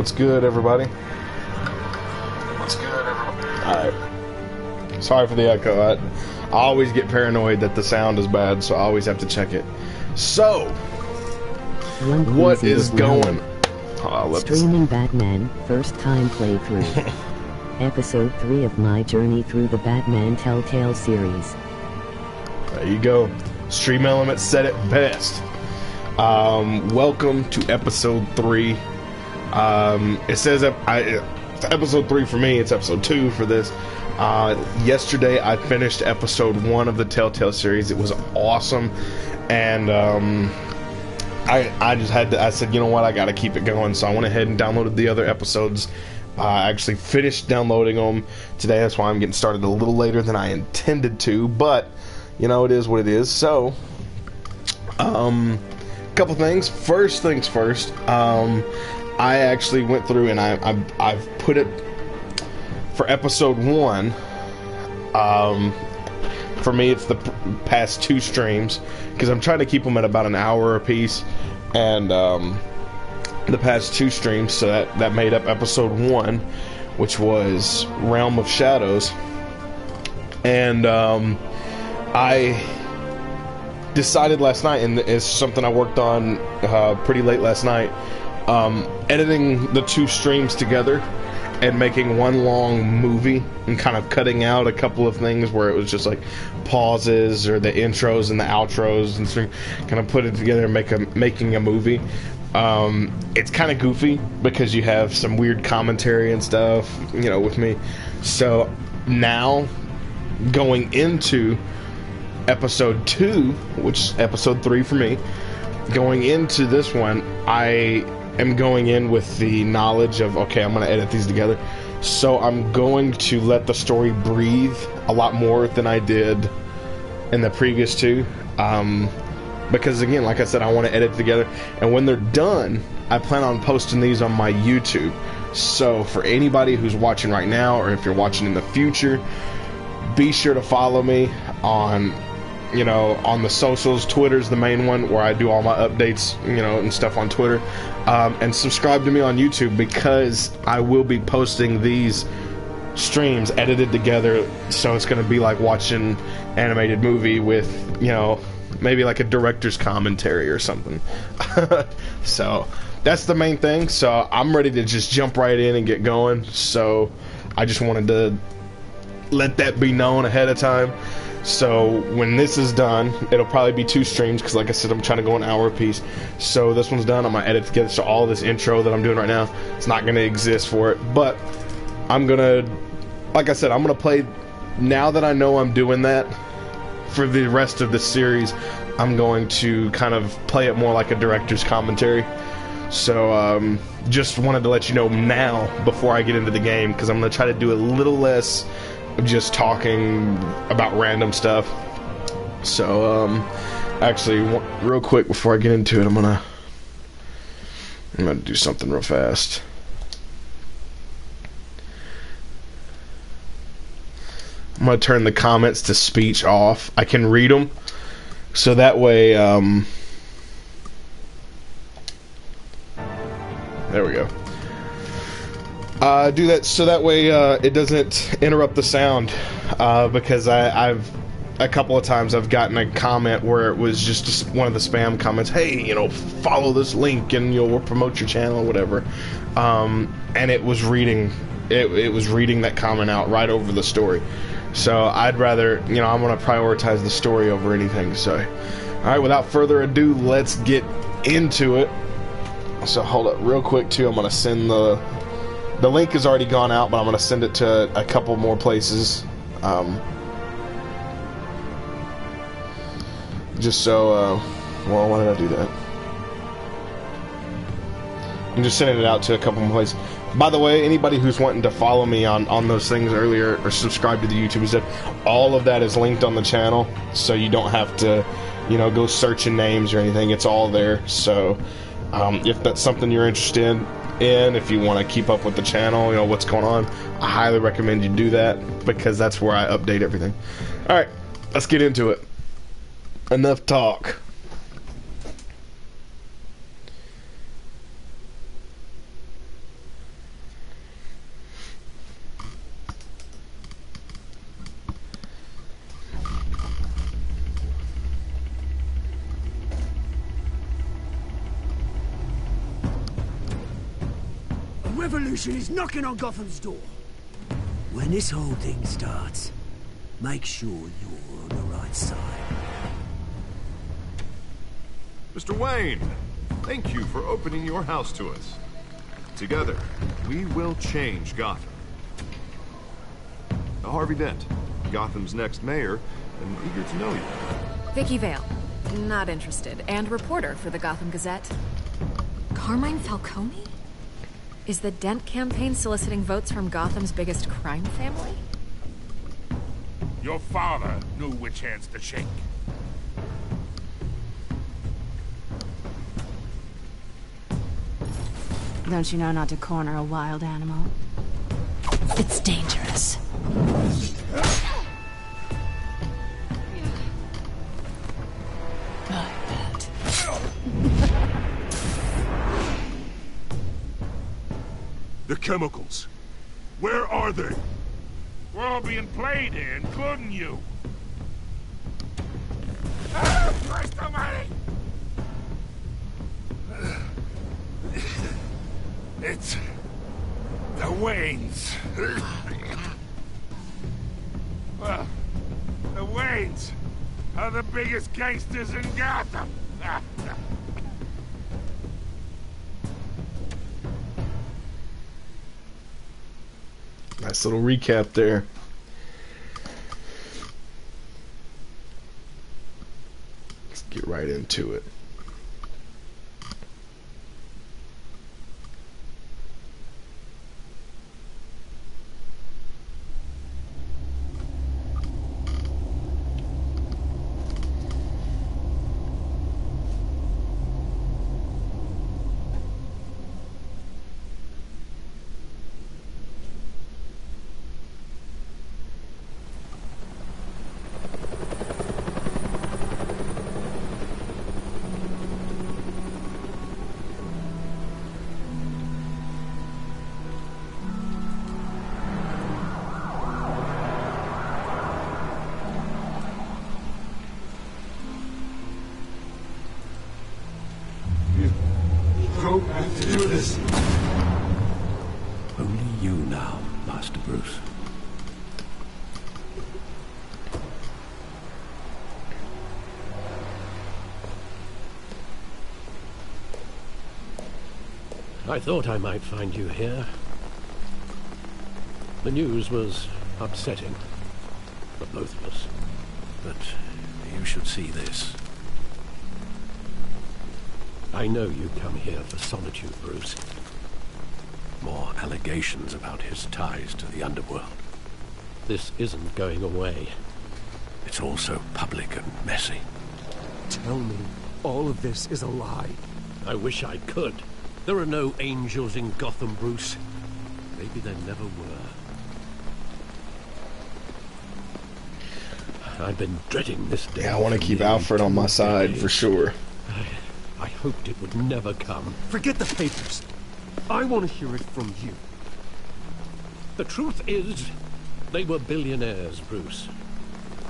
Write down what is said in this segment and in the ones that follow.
What's good, everybody? What's good, everybody? Alright. Sorry for the echo. I always get paranoid that the sound is bad, so I always have to check it. So, what is going? Streaming Batman, first time playthrough. Episode 3 of my journey through the Batman Telltale series. There you go. Stream Elements said it best. Welcome to episode 3. It says it's episode 3 for me. It's episode 2 for this. Yesterday I finished episode 1 of the Telltale series. It was awesome, and I just had to. I said, you know what, I got to keep it going. So I went ahead and downloaded the other episodes. I actually finished downloading them today. That's why I'm getting started a little later than I intended to, but you know, it is what it is. So, couple things. First things first. I actually went through and I've put it for episode 1. For me, it's the past 2 streams because I'm trying to keep them at about an hour a piece, and the past 2 streams, so that made up episode 1, which was Realm of Shadows. And I decided last night, and it's something I worked on pretty late last night, editing the 2 streams together and making one long movie and kind of cutting out a couple of things where it was just like pauses or the intros and the outros, and so kind of put it together and making a movie. It's kind of goofy because you have some weird commentary and stuff, you know, with me. So now, going into episode 2, which is episode 3 for me, going into this one, I am going in with the knowledge of, okay, I'm going to edit these together. So I'm going to let the story breathe a lot more than I did in the previous 2. Because again, like I said, I want to edit together, and when they're done, I plan on posting these on my YouTube. So for anybody who's watching right now, or if you're watching in the future, be sure to follow me on, you know, on the socials. Twitter's the main one where I do all my updates, you know, and stuff on Twitter. And subscribe to me on YouTube, because I will be posting these streams edited together, so it's going to be like watching animated movie with, you know, maybe like a director's commentary or something. So that's the main thing. So I'm ready to just jump right in and get going. So I just wanted to let that be known ahead of time. So when this is done, it'll probably be 2 streams, because like I said, I'm trying to go an hour a piece. So this one's done, I'm going to edit together. So all this intro that I'm doing right now, it's not going to exist for it. But I'm going to, like I said, I'm going to play, now that I know I'm doing that, for the rest of the series, I'm going to kind of play it more like a director's commentary. So, just wanted to let you know now before I get into the game, because I'm going to try to do a little less of just talking about random stuff. So, actually, real quick before I get into it, I'm gonna do something real fast. I'm gonna turn the comments to speech off. I can read them, so that way, there we go. Do that so that way it doesn't interrupt the sound, because I've a couple of times I've gotten a comment where it was just one of the spam comments, hey, you know, follow this link and you'll promote your channel or whatever, and it was reading that comment out right over the story. So I'd rather, you know, I'm going to prioritize the story over anything. So alright, without further ado, let's get into it. So hold up real quick too, I'm going to send the link has already gone out, but I'm going to send it to a couple more places. Just so, well, why did I do that? I'm just sending it out to a couple more places. By the way, anybody who's wanting to follow me on those things earlier, or subscribe to the YouTube stuff, all of that is linked on the channel, so you don't have to, you know, go searching names or anything. It's all there. So, if that's something you're interested in, if you want to keep up with the channel, you know, what's going on, I highly recommend you do that, because that's where I update everything. Alright, let's get into it. Enough talk. revolution is knocking on Gotham's door. When this whole thing starts, make sure you're on the right side. Mr. Wayne, thank you for opening your house to us. Together, we will change Gotham. Harvey Dent, Gotham's next mayor, and eager to know you. Vicky Vale, not interested, and reporter for the Gotham Gazette. Carmine Falcone? Is the Dent campaign soliciting votes from Gotham's biggest crime family? Your father knew which hands to shake. Don't you know not to corner a wild animal? It's dangerous. I bet. The chemicals. Where are they? We're all being played here, including you. Ah, Christ almighty! It's... the Waynes. Well, the Waynes are the biggest gangsters in Gotham. Nice little recap there. Let's get right into it. don't have to do this. Only you now, Master Bruce. I thought I might find you here. The news was upsetting for both of us. But you should see this. I know you come here for solitude, Bruce. More allegations about his ties to the underworld. This isn't going away. It's all so public and messy. Tell me all of this is a lie. I wish I could. There are no angels in Gotham, Bruce. Maybe there never were. I've been dreading this day. Yeah, I want to keep Alfred on my side for sure. I hoped it would never come. Forget the papers. I want to hear it from you. The truth is, they were billionaires, Bruce.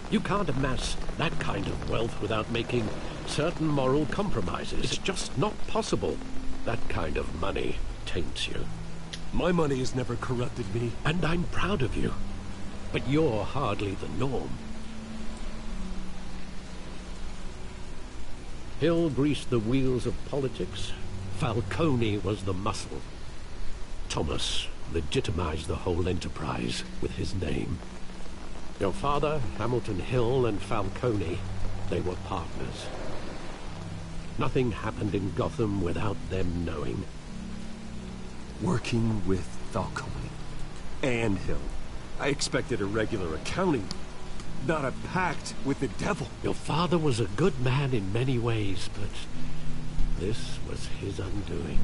You can't amass that kind of wealth without making certain moral compromises. It's just not possible. That kind of money taints you. My money has never corrupted me. And I'm proud of you. But you're hardly the norm. Hill greased the wheels of politics. Falcone was the muscle. Thomas legitimized the whole enterprise with his name. Your father, Hamilton Hill, and Falcone, they were partners. Nothing happened in Gotham without them knowing. Working with Falcone and Hill. I expected a regular accounting, not a pact with the devil. Your father was a good man in many ways, but this was his undoing.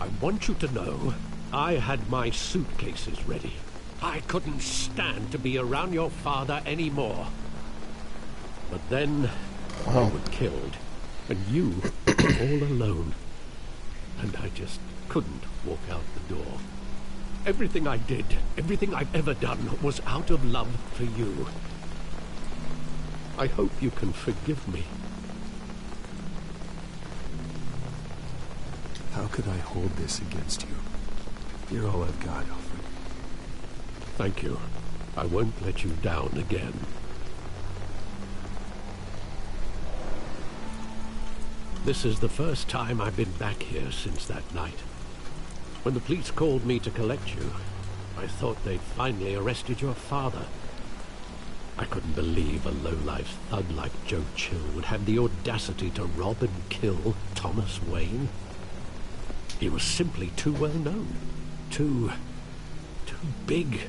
I want you to know, I had my suitcases ready. I couldn't stand to be around your father anymore. But then, they were killed, and you were all alone. And I just couldn't walk out the door. Everything I did, everything I've ever done, was out of love for you. I hope you can forgive me. How could I hold this against you? You're all I've got, Alfred. Thank you. I won't let you down again. This is the first time I've been back here since that night. When the police called me to collect you, I thought they'd finally arrested your father. I couldn't believe a low-life thug like Joe Chill would have the audacity to rob and kill Thomas Wayne. He was simply too well known. Too big.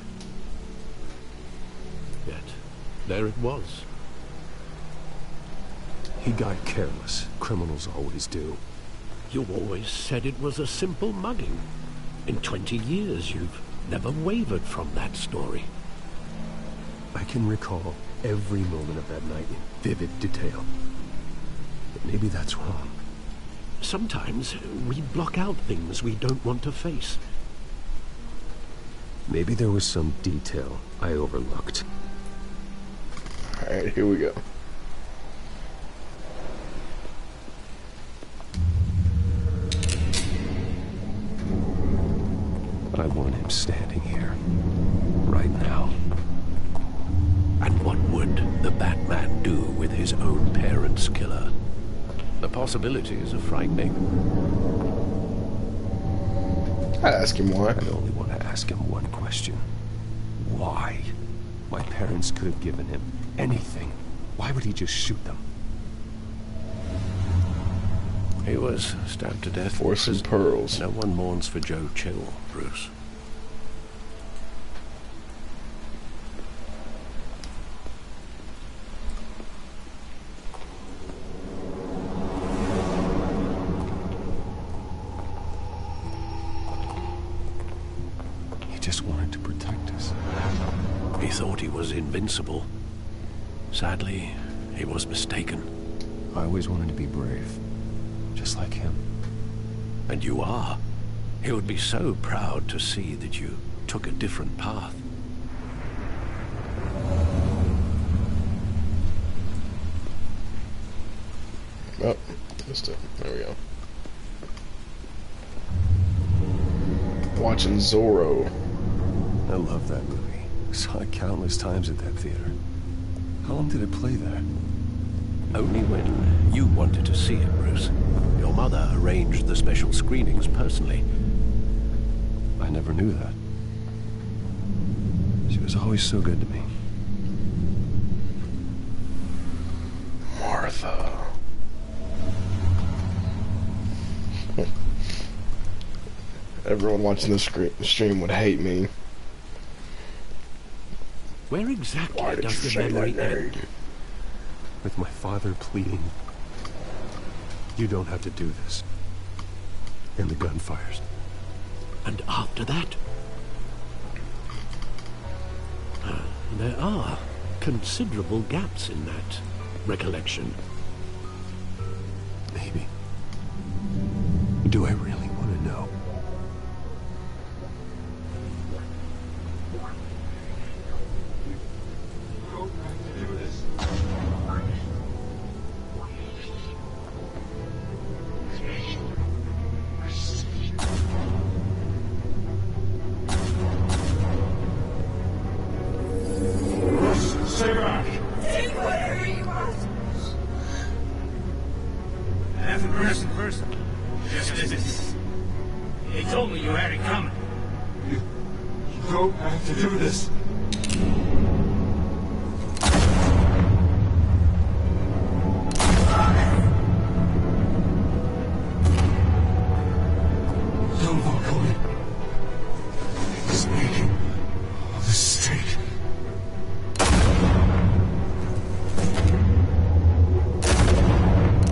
Yet, there it was. He got careless. Criminals always do. You always said it was a simple mugging. In 20 years, you've never wavered from that story. I can recall every moment of that night in vivid detail. But maybe that's wrong. Sometimes we block out things we don't want to face. Maybe there was some detail I overlooked. Alright, here we go. I want him standing here, right now. And what would the Batman do with his own parents' killer? The possibilities are frightening. I'd ask him why. I only want to ask him one question. Why? My parents could have given him anything. Why would he just shoot them? He was stabbed to death for some pearls. No one mourns for Joe Chill, Bruce. He just wanted to protect us. He thought he was invincible. Sadly, he was mistaken. I always wanted to be brave. Just like him. And you are. He would be so proud to see that you took a different path. Oh, missed it. There we go. Watching Zorro. I love that movie. Saw it countless times at that theater. How long did it play there? Only when you wanted to see it, Bruce. Your mother arranged the special screenings personally. I never knew that. She was always so good to me. Martha. Everyone watching the stream would hate me. Where exactly Why did does you the say memory my end? name? With my father pleading, "You don't have to do this." And the gun fires. And after that? There are considerable gaps in that recollection. Maybe. Do I really want to know? Stay back! Take whatever you want. Half a person. Just this. They told me you had it coming. You don't have to do this. Don't walk away. He's making a mistake.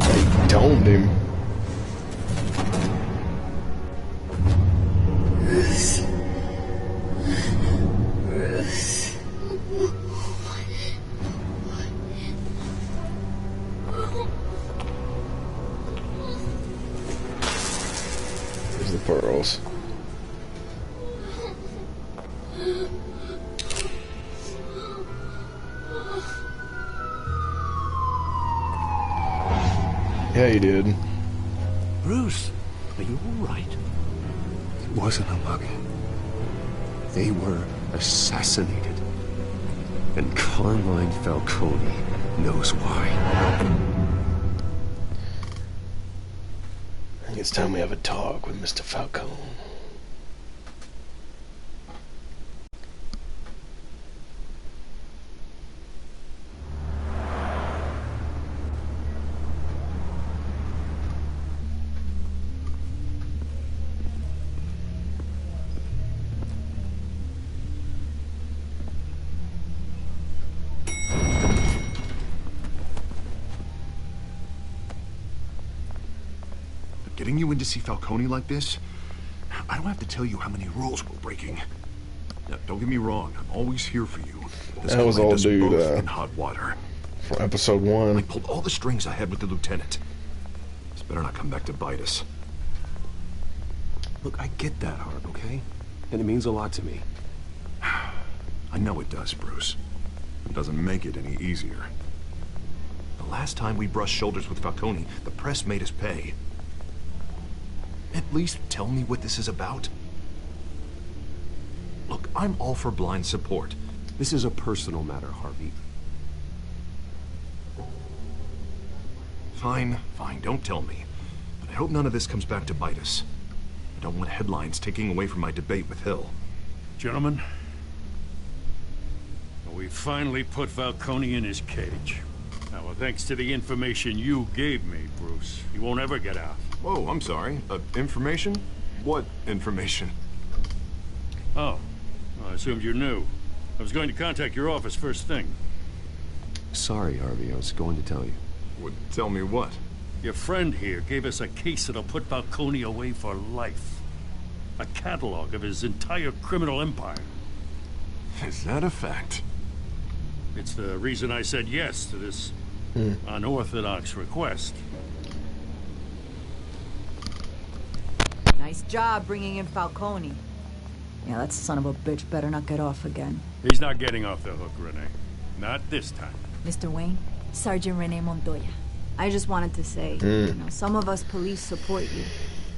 They domed him. There's the pearls. Yeah, he did. Bruce, are you all right? It wasn't a mugging. They were assassinated. And Carmine Falcone knows why. I think it's time we have a talk with Mr. Falcone. Getting you in to see Falcone like this? I don't have to tell you how many rules we're breaking. Now, don't get me wrong, I'm always here for you. This That was guy all does dude both in hot water. from episode 1. I pulled all the strings I had with the lieutenant. This better not come back to bite us. Look, I get that, Harv, okay? And it means a lot to me. I know it does, Bruce. It doesn't make it any easier. The last time we brushed shoulders with Falcone, the press made us pay. At least tell me what this is about. Look, I'm all for blind support. This is a personal matter, Harvey. Fine, don't tell me. But I hope none of this comes back to bite us. I don't want headlines taking away from my debate with Hill. Gentlemen, we finally put Falcone in his cage. Now, well, thanks to the information you gave me, Bruce, he won't ever get out. Whoa, I'm sorry. Information? What information? Oh, well, I assumed you knew. I was going to contact your office first thing. Sorry, Harvey, I was going to tell you. Would tell me what? Your friend here gave us a case that'll put Falcone away for life. A catalog of his entire criminal empire. Is that a fact? It's the reason I said yes to this unorthodox request. Nice job bringing in Falcone. Yeah, that son of a bitch better not get off again. He's not getting off the hook, Renee. Not this time. Mr. Wayne, Sergeant Renee Montoya. I just wanted to say, you know, some of us police support you,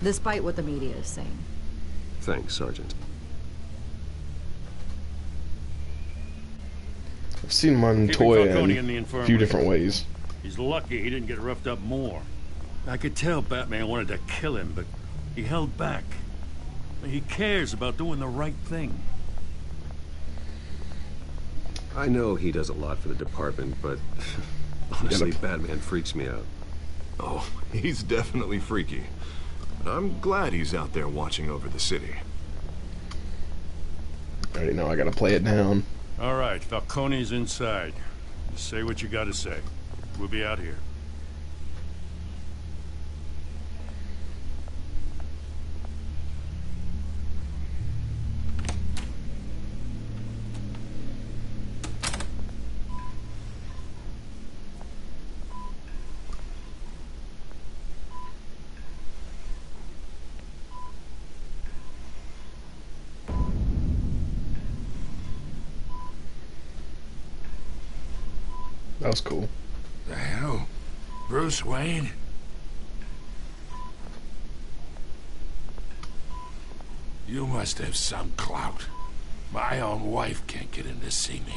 despite what the media is saying. Thanks, Sergeant. I've seen Montoya in a few different ways. He's lucky he didn't get roughed up more. I could tell Batman wanted to kill him, but he held back. He cares about doing the right thing. I know he does a lot for the department, but honestly, Batman freaks me out. Oh, he's definitely freaky. But I'm glad he's out there watching over the city. I already know I gotta play it down. All right, Falcone's inside. Say what you gotta say. We'll be out here. That was cool. The hell? Bruce Wayne? You must have some clout. My own wife can't get in to see me.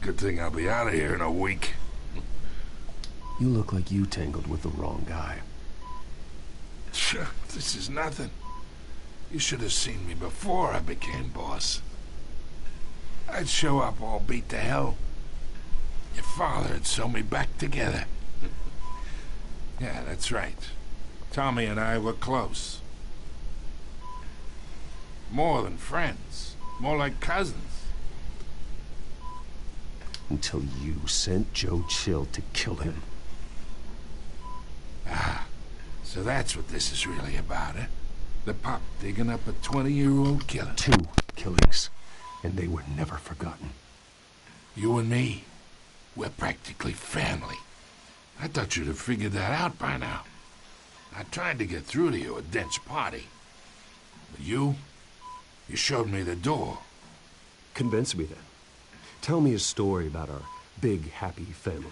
Good thing I'll be out of here in a week. You look like you tangled with the wrong guy. Sure, this is nothing. You should have seen me before I became boss. I'd show up all beat to hell. Your father had sewn me back together. Yeah, that's right. Tommy and I were close. More than friends. More like cousins. Until you sent Joe Chill to kill him. Ah, so that's what this is really about, eh? The pup digging up a 20-year-old killer. 2 killings, and they were never forgotten. You and me, we're practically family. I thought you'd have figured that out by now. I tried to get through to you at Dent's party. But you showed me the door. Convince me then. Tell me a story about our big, happy family.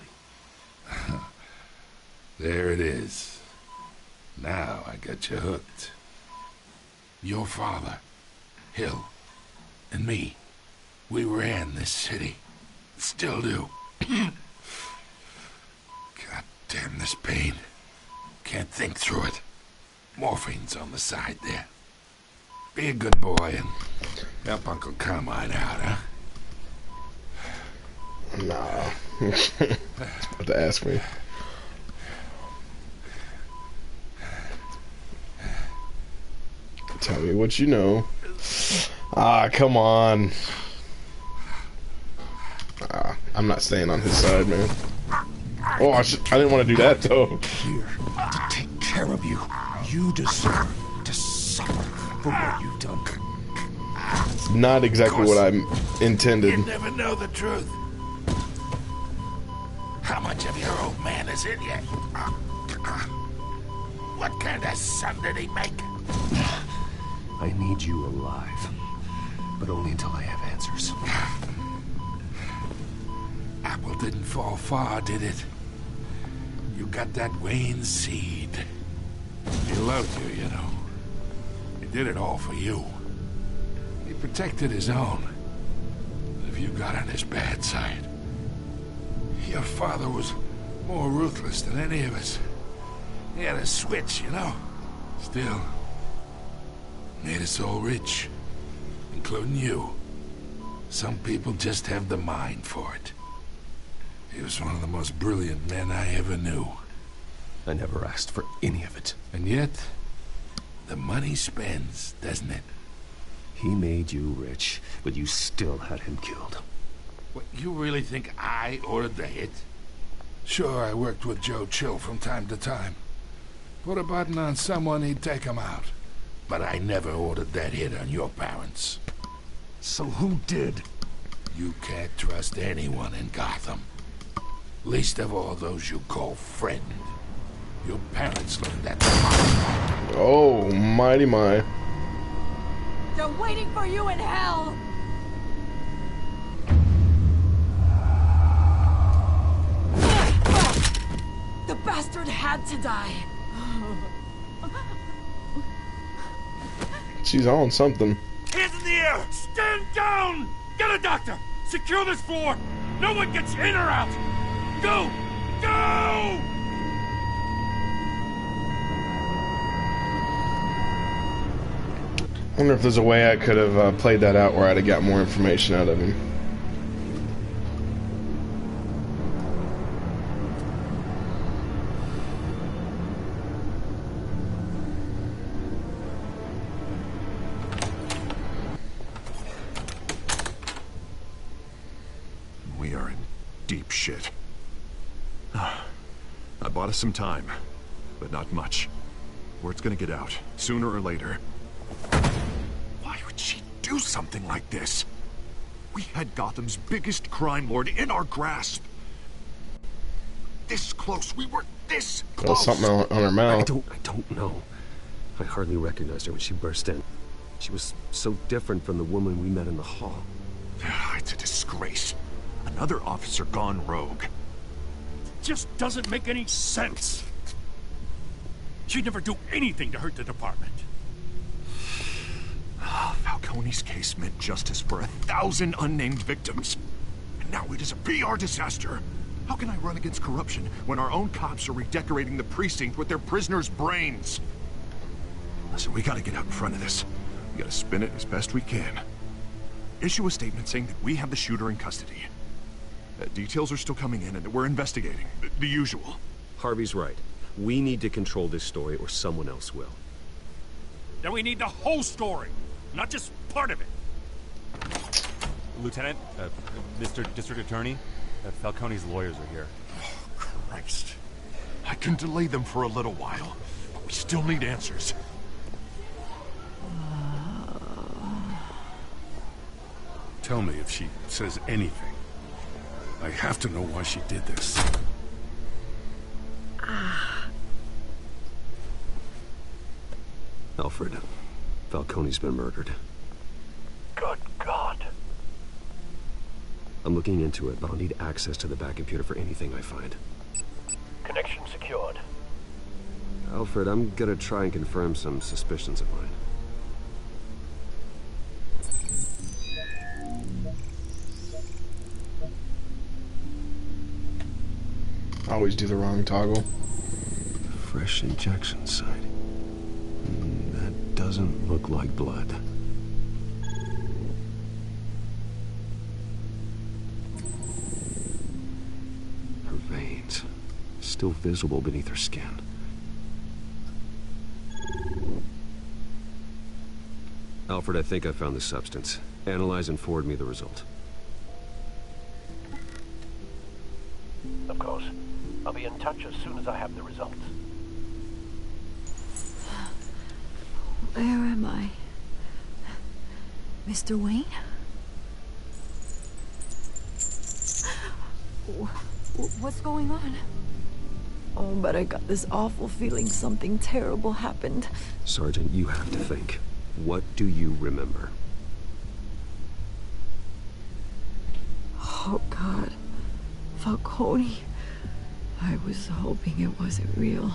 There it is. Now I got you hooked. Your father, Hill and me, we ran this city. Still do. God damn this pain. Can't think through it. Morphine's on the side there. Be a good boy and help Uncle Carmine out, huh? Nah. Have to ask me. Tell me what you know. Ah, come on. I'm not staying on his side, man. Oh, I didn't want to do that, though. Here to take care of you. You deserve to suffer for what you've done. It's not exactly what I intended. You never know the truth. How much of your old man is in you? What kind of son did he make? I need you alive, but only until I have answers. Apple didn't fall far, did it? You got that Wayne seed. He loved you, you know. He did it all for you. He protected his own. But if you got on his bad side, your father was more ruthless than any of us. He had a switch, you know. Still, made us all rich, including you. Some people just have the mind for it. He was one of the most brilliant men I ever knew. I never asked for any of it. And yet, the money spends, doesn't it? He made you rich, but you still had him killed. What, you really think I ordered the hit? Sure, I worked with Joe Chill from time to time. Put a button on someone, he'd take him out. But I never ordered that hit on your parents. So who did? You can't trust anyone in Gotham. Least of all those you call friend. Your parents learned that. Oh, mighty my. They're waiting for you in hell! The bastard had to die. She's on something. Hands in the air! Stand down! Get a doctor! Secure this floor! No one gets in or out! Go! Go! I wonder if there's a way I could have played that out where I'd have got more information out of him. We are in deep shit. I bought us some time, but not much. Word's gonna get out, sooner or later. Why would she do something like this? We had Gotham's biggest crime lord in our grasp. This close, we were this close. Something on her mouth. I don't know. I hardly recognized her when she burst in. She was so different from the woman we met in the hall. It's a disgrace. Another officer gone rogue. Just doesn't make any sense. She'd never do anything to hurt the department. Falcone's case meant justice for 1,000 unnamed victims. And now it is a PR disaster. How can I run against corruption when our own cops are redecorating the precinct with their prisoners' brains? Listen, we gotta get out in front of this. We gotta spin it as best we can. Issue a statement saying that we have the shooter in custody. Details are still coming in and we're investigating. The usual. Harvey's right. We need to control this story or someone else will. Then we need the whole story, not just part of it. Lieutenant, Mr. District Attorney, Falcone's lawyers are here. Oh, Christ. I can delay them for a little while, but we still need answers. Tell me if she says anything. I have to know why she did this. Alfred, Falcone's been murdered. Good God. I'm looking into it, but I'll need access to the back computer for anything I find. Connection secured. Alfred, I'm gonna try and confirm some suspicions of mine. I always do the wrong toggle. Fresh injection site. That doesn't look like blood. Her veins, still visible beneath her skin. Alfred, I think I found the substance. Analyze and forward me the result. Of course. I'll be in touch as soon as I have the results. Where am I? Mr. Wayne? What's going on? Oh, but I got this awful feeling something terrible happened. Sergeant, you have to think. What do you remember? Oh, God. Falcone. I was hoping it wasn't real.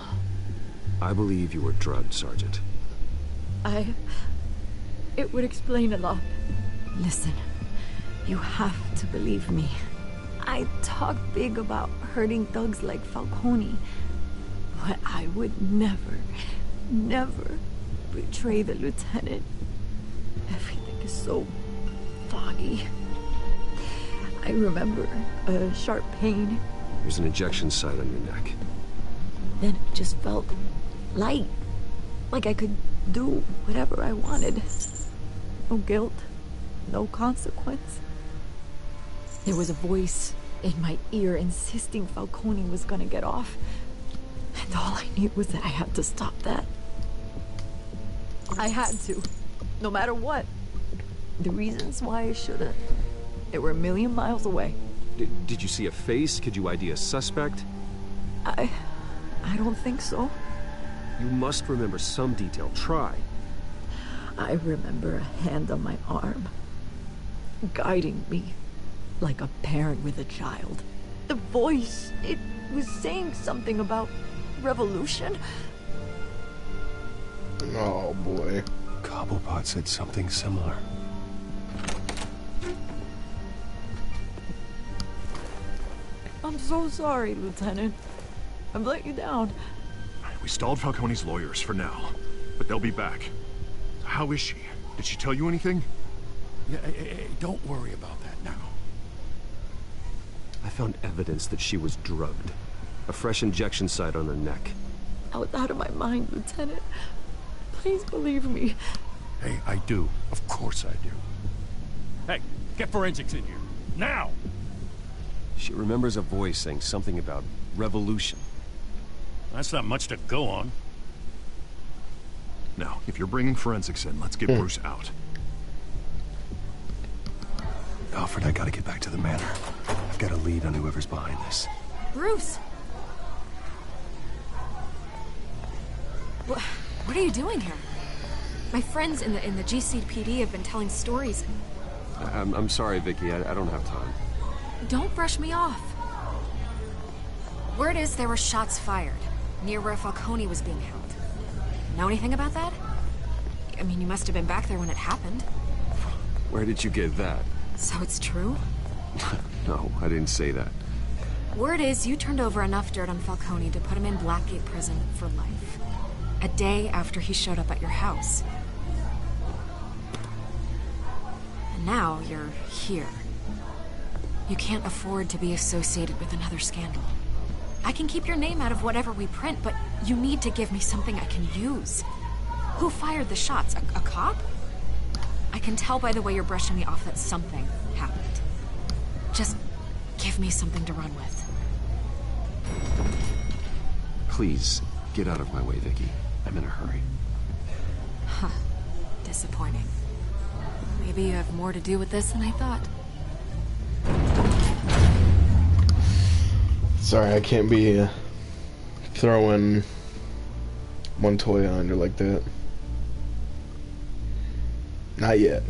I believe you were drugged, Sergeant. It would explain a lot. Listen, you have to believe me. I talk big about hurting thugs like Falcone, but I would never, never betray the lieutenant. Everything is so foggy. I remember a sharp pain. There's an injection site on your neck. Then it just felt light. Like I could do whatever I wanted. No guilt, no consequence. There was a voice in my ear insisting Falcone was gonna get off. And all I knew was that I had to stop that. I had to, no matter what. The reasons why I shouldn't, they were a million miles away. Did you see a face? Could you ID a suspect? I don't think so. You must remember some detail. Try. I remember a hand on my arm, guiding me like a parent with a child. The voice, it was saying something about revolution. Oh boy. Cobblepot said something similar. I'm so sorry, Lieutenant. I've let you down. We stalled Falcone's lawyers for now, but they'll be back. How is she? Did she tell you anything? Yeah, hey, don't worry about that now. I found evidence that she was drugged. A fresh injection site on her neck. I was out of my mind, Lieutenant. Please believe me. Hey, I do. Of course I do. Hey, get forensics in here. Now! She remembers a voice saying something about revolution. That's not much to go on. Now, if you're bringing forensics in, let's get Bruce out. Alfred, I gotta get back to the manor. I've got a lead on whoever's behind this. Bruce! What are you doing here? My friends in the GCPD have been telling stories. I'm sorry, Vicky. I don't have time. Don't brush me off. Word is there were shots fired near where Falcone was being held. Know anything about that? I mean, you must have been back there when it happened. Where did you get that? So it's true? No, I didn't say that. Word is you turned over enough dirt on Falcone to put him in Blackgate Prison for life. A day after he showed up at your house. And now you're here. You can't afford to be associated with another scandal. I can keep your name out of whatever we print, but you need to give me something I can use. Who fired the shots? A cop? I can tell by the way you're brushing me off that something happened. Just give me something to run with. Please, get out of my way, Vicky. I'm in a hurry. Huh. Disappointing. Maybe you have more to do with this than I thought. Sorry, I can't be throwing Montoya under like that. Not yet.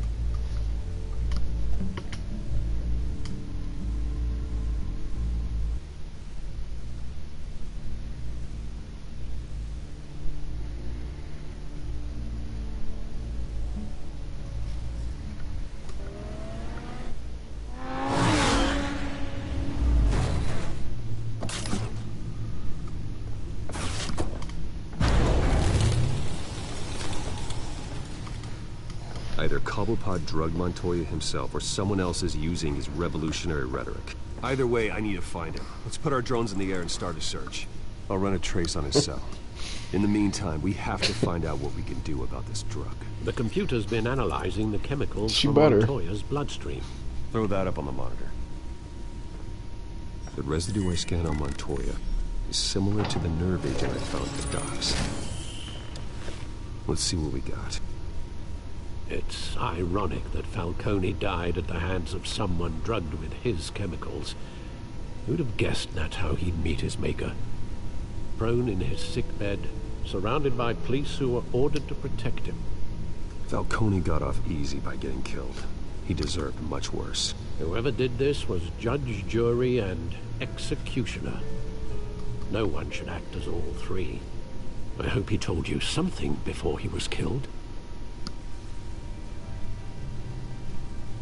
Either Cobblepot drugged Montoya himself, or someone else is using his revolutionary rhetoric. Either way, I need to find him. Let's put our drones in the air and start a search. I'll run a trace on his cell. In the meantime, we have to find out what we can do about this drug. The computer's been analyzing the chemicals from better. Montoya's bloodstream. Throw that up on the monitor. The residue I scan on Montoya is similar to the nerve agent I found at the docks. Let's see what we got. It's ironic that Falcone died at the hands of someone drugged with his chemicals. Who'd have guessed that's how he'd meet his maker? Prone in his sickbed, surrounded by police who were ordered to protect him. Falcone got off easy by getting killed. He deserved much worse. Whoever did this was judge, jury, and executioner. No one should act as all three. I hope he told you something before he was killed.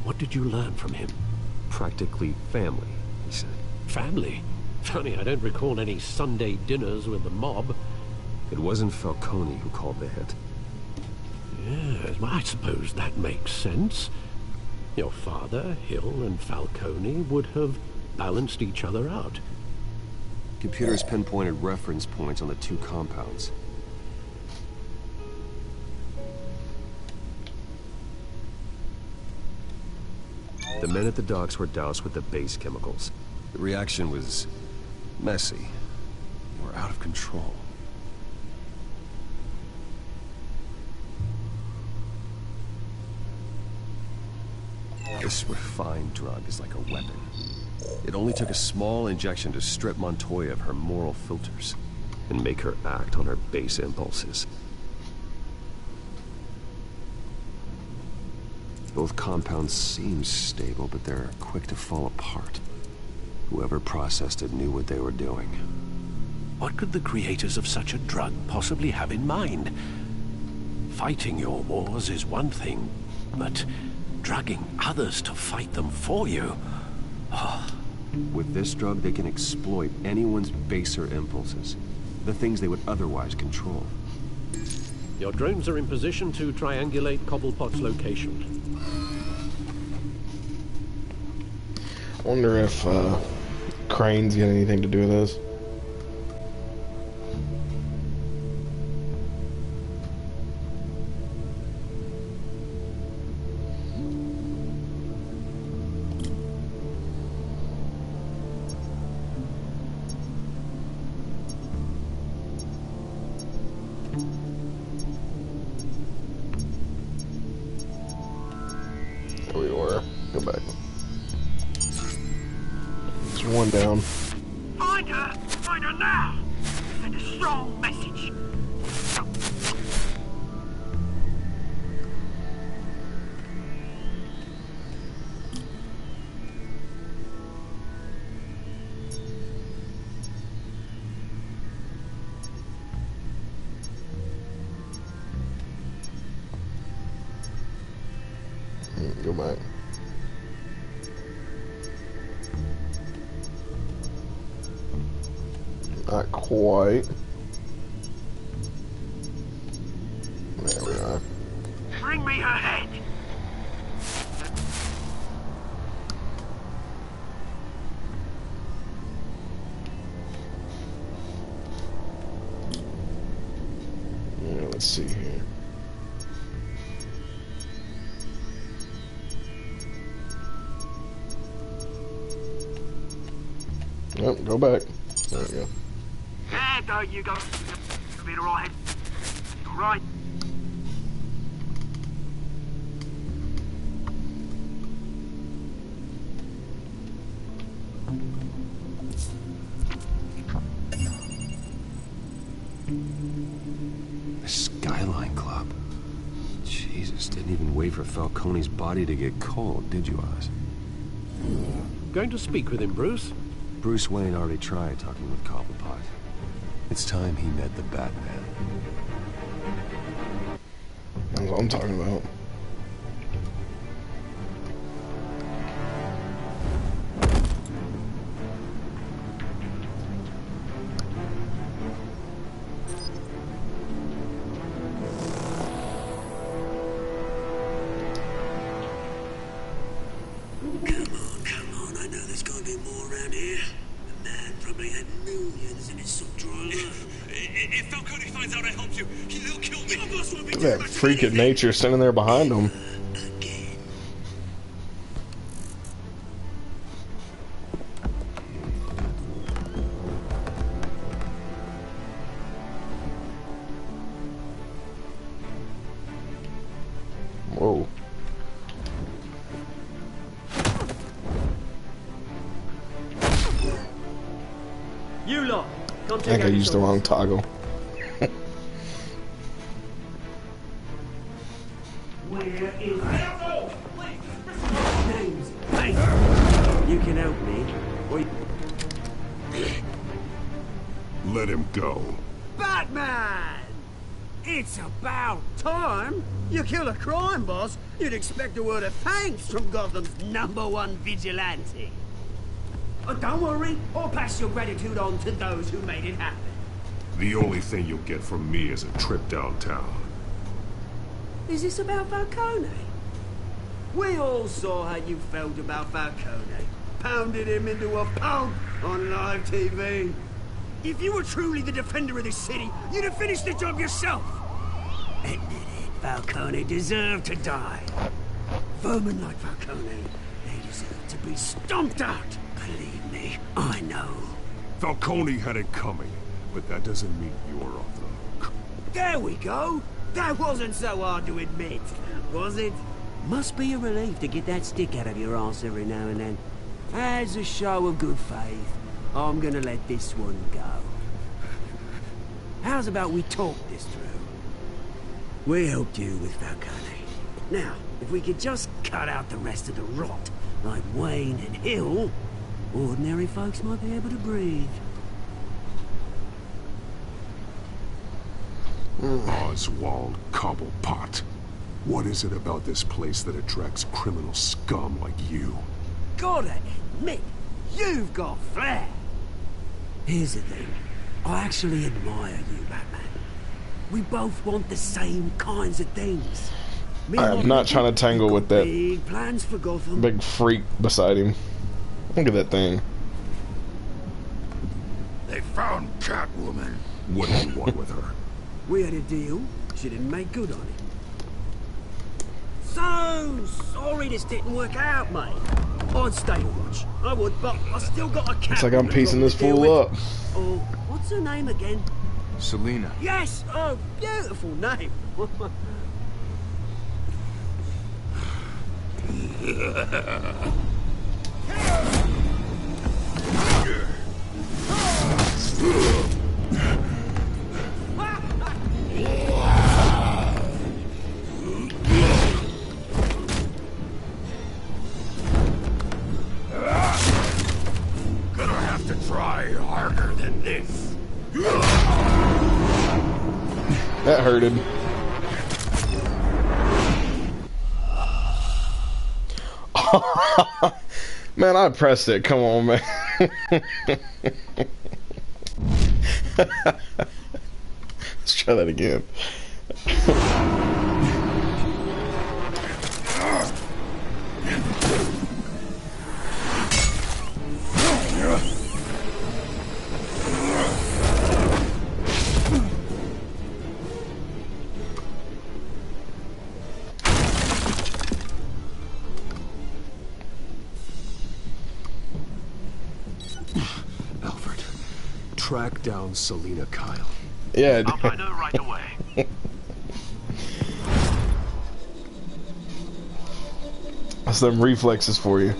What did you learn from him? Practically family, he said. Family? Funny, I don't recall any Sunday dinners with the mob. It wasn't Falcone who called the hit. Yes, well, I suppose that makes sense. Your father, Hill, and Falcone would have balanced each other out. Computers pinpointed reference points on the two compounds. The men at the docks were doused with the base chemicals. The reaction was messy. Or out of control. This refined drug is like a weapon. It only took a small injection to strip Montoya of her moral filters and make her act on her base impulses. Both compounds seem stable, but they're quick to fall apart. Whoever processed it knew what they were doing. What could the creators of such a drug possibly have in mind? Fighting your wars is one thing, but drugging others to fight them for you? Oh. With this drug, they can exploit anyone's baser impulses. The things they would otherwise control. Your drones are in position to triangulate Cobblepot's location. I wonder if cranes got anything to do with this. There we were. Go back. There's one down. Find her! Find her now! Send a strong message. Go back. Not quite. There we are. Bring me her head! Yeah, let's see here. Yep, go back. There we go. There you go. You'll be alright. Alright. The Skyline Club. Jesus, didn't even wait for Falcone's body to get cold, did you, Oz? Going to speak with him, Bruce? Bruce Wayne already tried talking with Cobblepot. It's time he met the Batman. That's what I'm talking about. here. The man probably had millions in his subdriver. If Falcone finds out I helped you, he'll kill me. Your boss won't be Look at that freak of nature standing there behind him. Whoa. You lot, come I think I used the wrong toggle. Where is names? Hey, you can help me. Let him go. Batman! It's about time. You kill a crime boss, you'd expect a word of thanks from Gotham's #1 vigilante. Oh, don't worry, I'll pass your gratitude on to those who made it happen. The only thing you'll get from me is a trip downtown. Is this about Falcone? We all saw how you felt about Falcone. Pounded him into a pulp on live TV. If you were truly the defender of this city, you'd have finished the job yourself. Admit it, Falcone deserved to die. Vermin like Falcone, they deserve to be stomped out. Believe me, I know. Falcone had it coming, but that doesn't mean you're off the hook. There we go. That wasn't so hard to admit, was it? Must be a relief to get that stick out of your arse every now and then. As a show of good faith, I'm gonna let this one go. How's about we talk this through? We helped you with Falcone. Now, if we could just cut out the rest of the rot, like Wayne and Hill, ordinary folks might be able to breathe. Oswald Cobblepot. What is it about this place that attracts criminal scum like you? Gotta admit, you've got flair. Here's the thing. I actually admire you, Batman. We both want the same kinds of things. I am not trying to tangle with that big plans for Gotham. big freak beside him. Look at that thing. They found Catwoman. What do you want with her? We had a deal. She didn't make good on it. So sorry this didn't work out, mate. I'd stay to watch. I would, but I still got a cat. It's like I'm piecing this fool up. Oh, what's her name again? Selina. Yes! Oh, beautiful name. Gonna have to try harder than this. That hurted. Man, I pressed it. Come on, man. Let's try that again. Alfred, track down Selina Kyle. Yeah, I'll find her right away. That's them reflexes for you.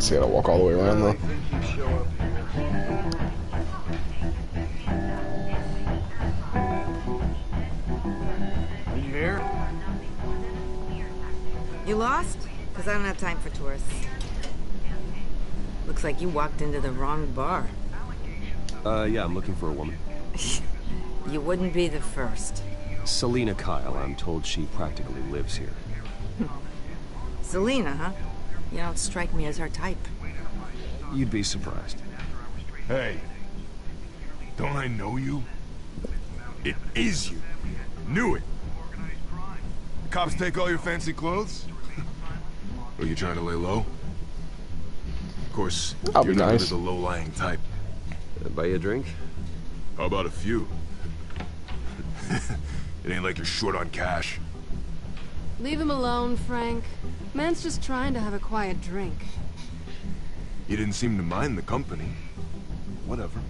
guess I gotta walk all the way around though. Are you here? You lost? Because I don't have time for tourists. Looks like you walked into the wrong bar. Yeah, I'm looking for a woman. You wouldn't be the first. Selina Kyle, I'm told she practically lives here. Selina, huh? You don't strike me as her type. You'd be surprised. Hey, don't I know you? It is you. Knew it. The cops take all your fancy clothes? Are you trying to lay low? Of course, I'll you're be not nice. the low-lying type. Buy you a drink? How about a few? It ain't like you're short on cash. Leave him alone, Frank. Man's just trying to have a quiet drink. You didn't seem to mind the company. Whatever.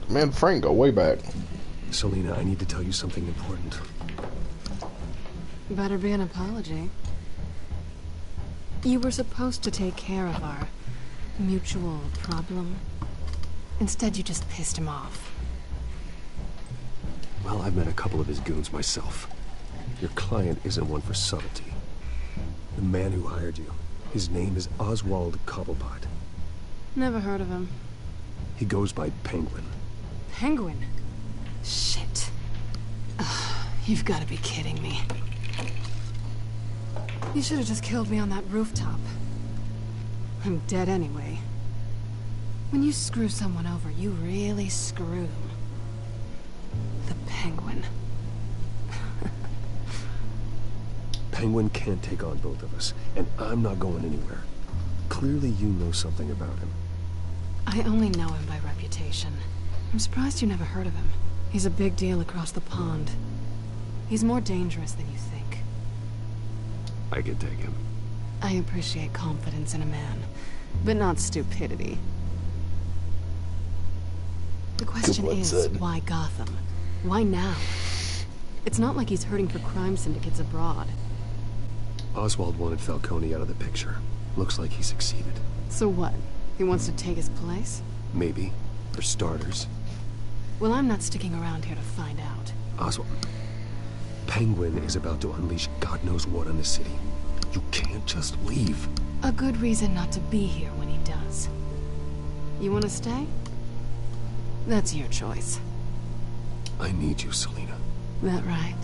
Man, Frank, go way back. Selina, I need to tell you something important. Better be an apology. You were supposed to take care of our mutual problem. Instead, you just pissed him off. Well, I've met a couple of his goons myself. Your client isn't one for subtlety. The man who hired you, his name is Oswald Cobblepot. Never heard of him. He goes by Penguin. Penguin? Shit. Ugh, you've got to be kidding me. You should have just killed me on that rooftop. I'm dead anyway. When you screw someone over, you really screw them. The Penguin. Penguin can't take on both of us, and I'm not going anywhere. Clearly you know something about him. I only know him by reputation. I'm surprised you never heard of him. He's a big deal across the pond. He's more dangerous than you think. I can take him. I appreciate confidence in a man, but not stupidity. The question is, why Gotham? Why now? It's not like he's hurting for crime syndicates abroad. Oswald wanted Falcone out of the picture. Looks like he succeeded. So what? He wants to take his place? Maybe. For starters. Well, I'm not sticking around here to find out. Oswald... Penguin is about to unleash God knows what on the city. You can't just leave. A good reason not to be here when he does. You want to stay? That's your choice. I need you, Selina. That right?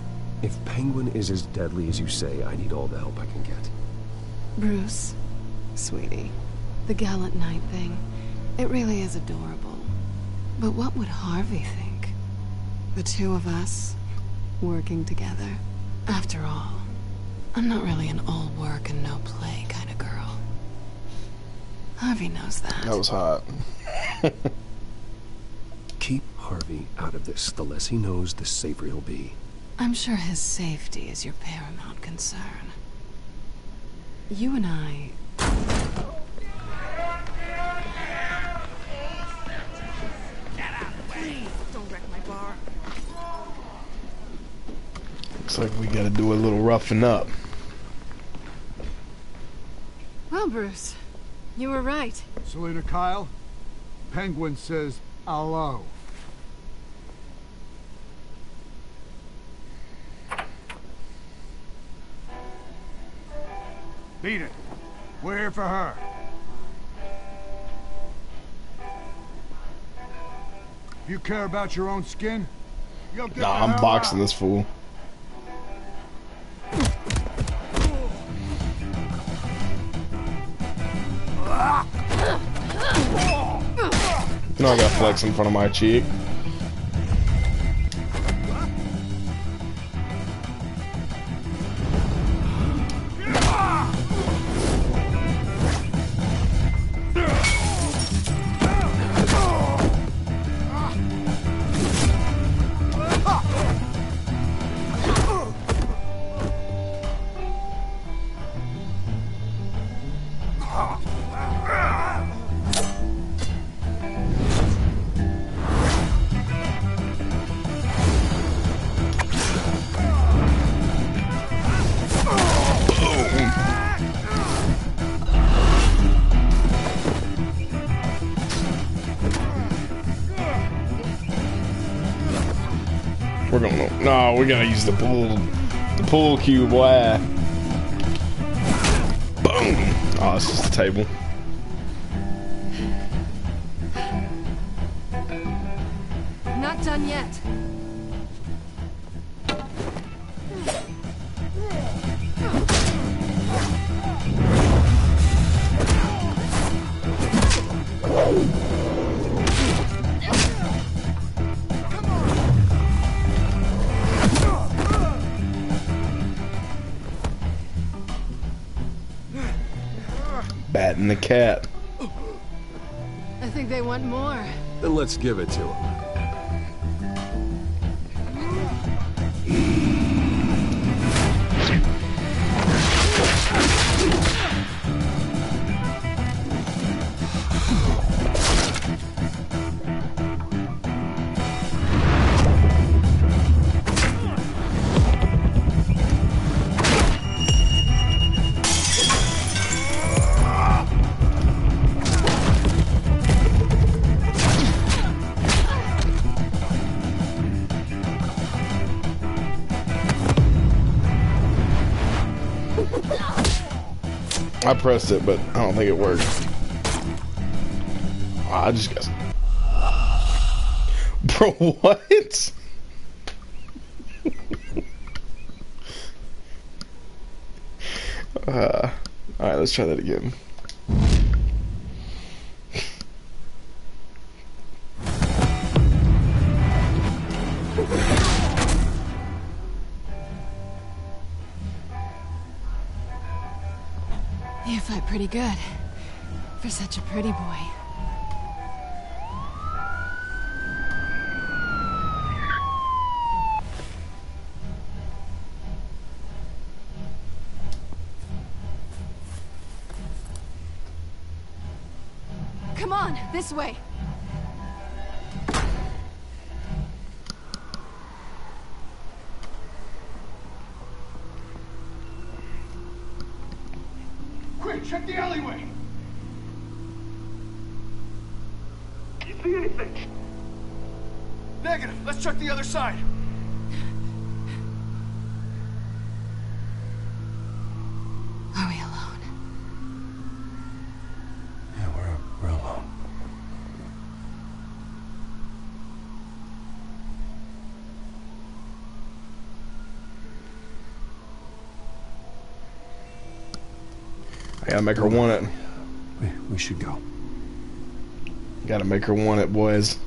If Penguin is as deadly as you say, I need all the help I can get. Bruce, sweetie, the gallant knight thing, it really is adorable. But what would Harvey think? The two of us, working together. After all, I'm not really an all work and no play kind of girl. Harvey knows that. That was hot. Keep Harvey out of this. The less he knows, the safer he'll be. I'm sure his safety is your paramount concern. You and I... Please, don't wreck my bar. Looks like we gotta do a little roughing up. Well, Bruce, you were right. Selina Kyle, Penguin says hello. Beat it. We're here for her. If you care about your own skin, you'll get Nah, I'm boxing this fool. You know I got flex in front of my cheek. We're gonna... No, we gotta use the pool cue, boy. Boom! Oh, it's just the table. Not done yet. Batting the cat. I think they want more. Then let's give it to him. I pressed it, but I don't think it worked. I just guessed. Bro, what? Alright, let's try that again. You fight pretty good. For such a pretty boy. Come on, this way. Quick, check the alleyway. You see anything? Negative. Let's check the other side. Are we alone? Yeah, we're alone. I gotta make her want it. We should go. Gotta make her want it, boys.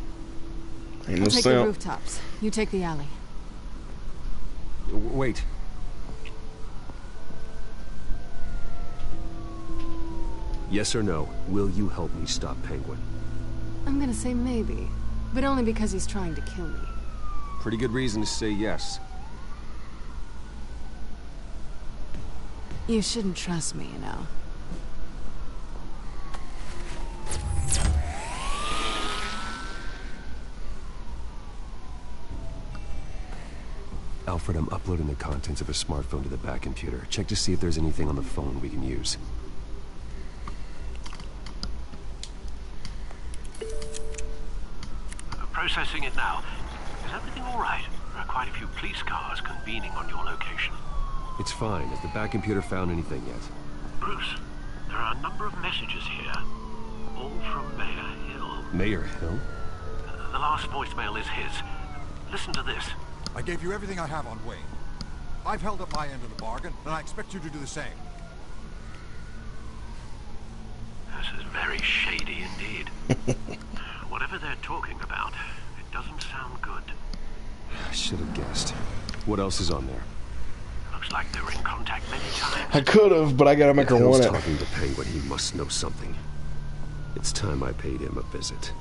Ain't no I'll take the simp. rooftops. You take the alley. Wait. Yes or no, will you help me stop Penguin? I'm gonna say maybe. But only because he's trying to kill me. Pretty good reason to say yes. You shouldn't trust me, you know. Alfred, I'm uploading the contents of a smartphone to the back computer. Check to see if there's anything on the phone we can use. Processing it now. Is everything all right? There are quite a few police cars convening on your location. It's fine. Has the back computer found anything yet? Bruce, there are a number of messages here. All from Mayor Hill. Mayor Hill? The last voicemail is his. Listen to this. I gave you everything I have on Wayne. I've held up my end of the bargain, and I expect you to do the same. This is very shady indeed. Whatever they're talking about, it doesn't sound good. I should have guessed. What else is on there? Looks like they were in contact many times. I could have, but I gotta make her If Hill's want it. talking to Penguin, he must know something. It's time I paid him a visit.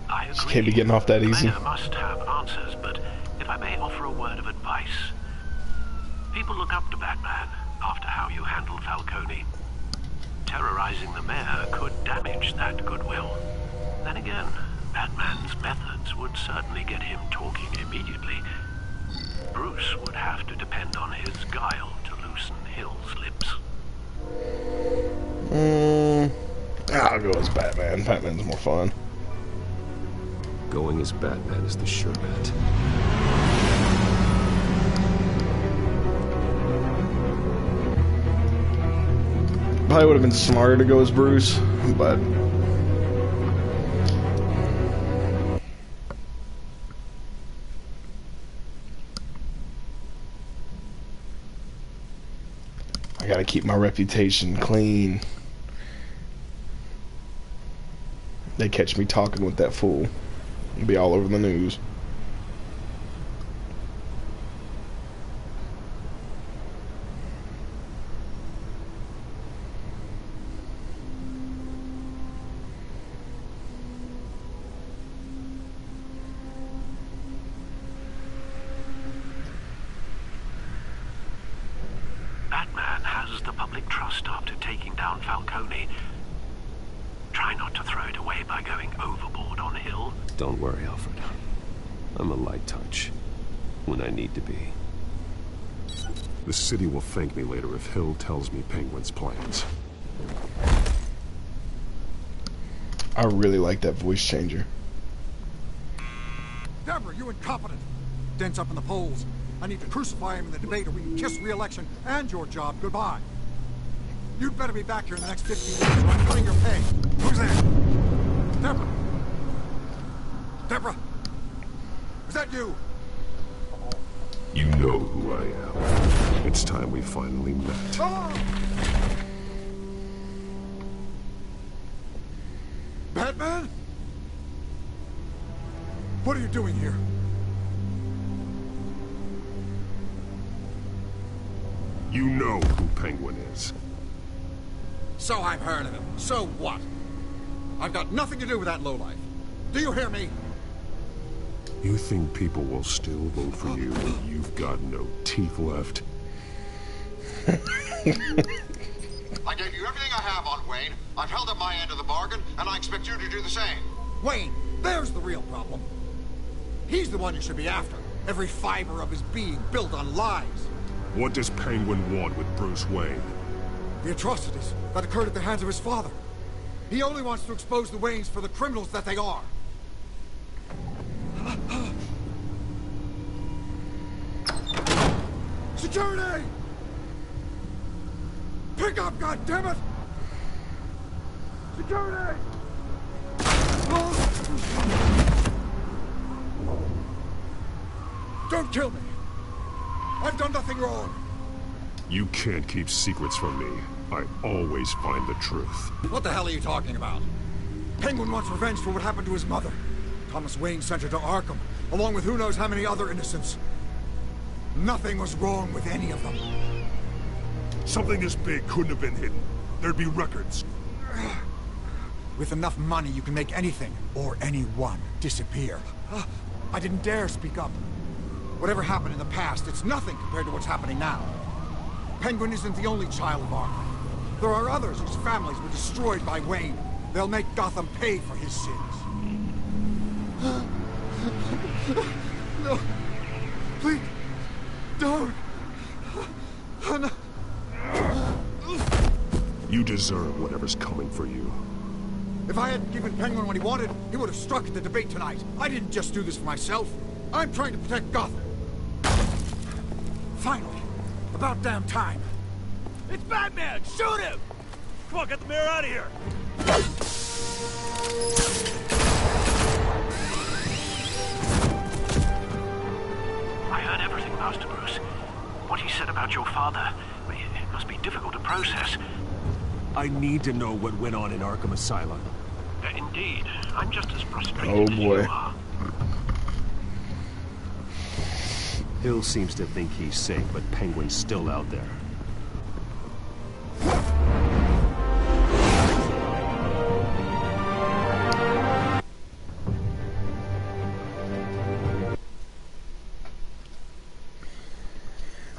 I agree. Can't be getting off that easy. The mayor must have answers, but if I may offer a word of advice. People look up to Batman after how you handled Falcone. Terrorizing the mayor could damage that goodwill. Then again, Batman's methods would certainly get him talking immediately. Bruce would have to depend on his guile to loosen Hill's lips. I'll go as Batman. Batman's more fun. Going as Batman is the sure bet. Probably would have been smarter to go as Bruce, but I gotta keep my reputation clean. They catch me talking with that fool, it'll be all over the news. Batman has the public trust after taking down Falcone. Try not to throw it away by going overboard on Hill. Don't worry, Alfred. I'm a light touch when I need to be. The city will thank me later if Hill tells me Penguin's plans. I really like that voice changer. Deborah, you incompetent! Dent's up in the polls. I need to crucify him in the debate or we can kiss re-election and your job goodbye. You'd better be back here in the next 15 minutes or I'm cutting your pay. Who's there? Deborah! Deborah! Is that you? You know who I am. It's time we finally met. Ah! Batman? What are you doing here? You know who Penguin is. So I've heard of him. So what? I've got nothing to do with that lowlife. Do you hear me? You think people will still vote for you when you've got no teeth left? I gave you everything I have on Wayne. I've held up my end of the bargain, and I expect you to do the same. Wayne, there's the real problem. He's the one you should be after. Every fiber of his being built on lies. What does Penguin want with Bruce Wayne? The atrocities that occurred at the hands of his father. He only wants to expose the Waynes for the criminals that they are. Security! Pick up, goddammit! Security! Don't kill me! I've done nothing wrong! You can't keep secrets from me. I always find the truth. What the hell are you talking about? Penguin wants revenge for what happened to his mother. Thomas Wayne sent her to Arkham, along with who knows how many other innocents. Nothing was wrong with any of them. Something this big couldn't have been hidden. There'd be records. With enough money, you can make anything, or anyone, disappear. I didn't dare speak up. Whatever happened in the past, it's nothing compared to what's happening now. Penguin isn't the only child of Arkham. There are others whose families were destroyed by Wayne. They'll make Gotham pay for his sins. No. Please. Don't. No. You deserve whatever's coming for you. If I hadn't given Penguin what he wanted, he would have struck at the debate tonight. I didn't just do this for myself. I'm trying to protect Gotham. Finally. About damn time. It's Batman! Shoot him! Come on, get the mayor out of here! I heard everything, Master Bruce. What he said about your father, it must be difficult to process. I need to know what went on in Arkham Asylum. Indeed. I'm just as frustrated Oh as boy. you are. Hill seems to think he's safe, but Penguin's still out there.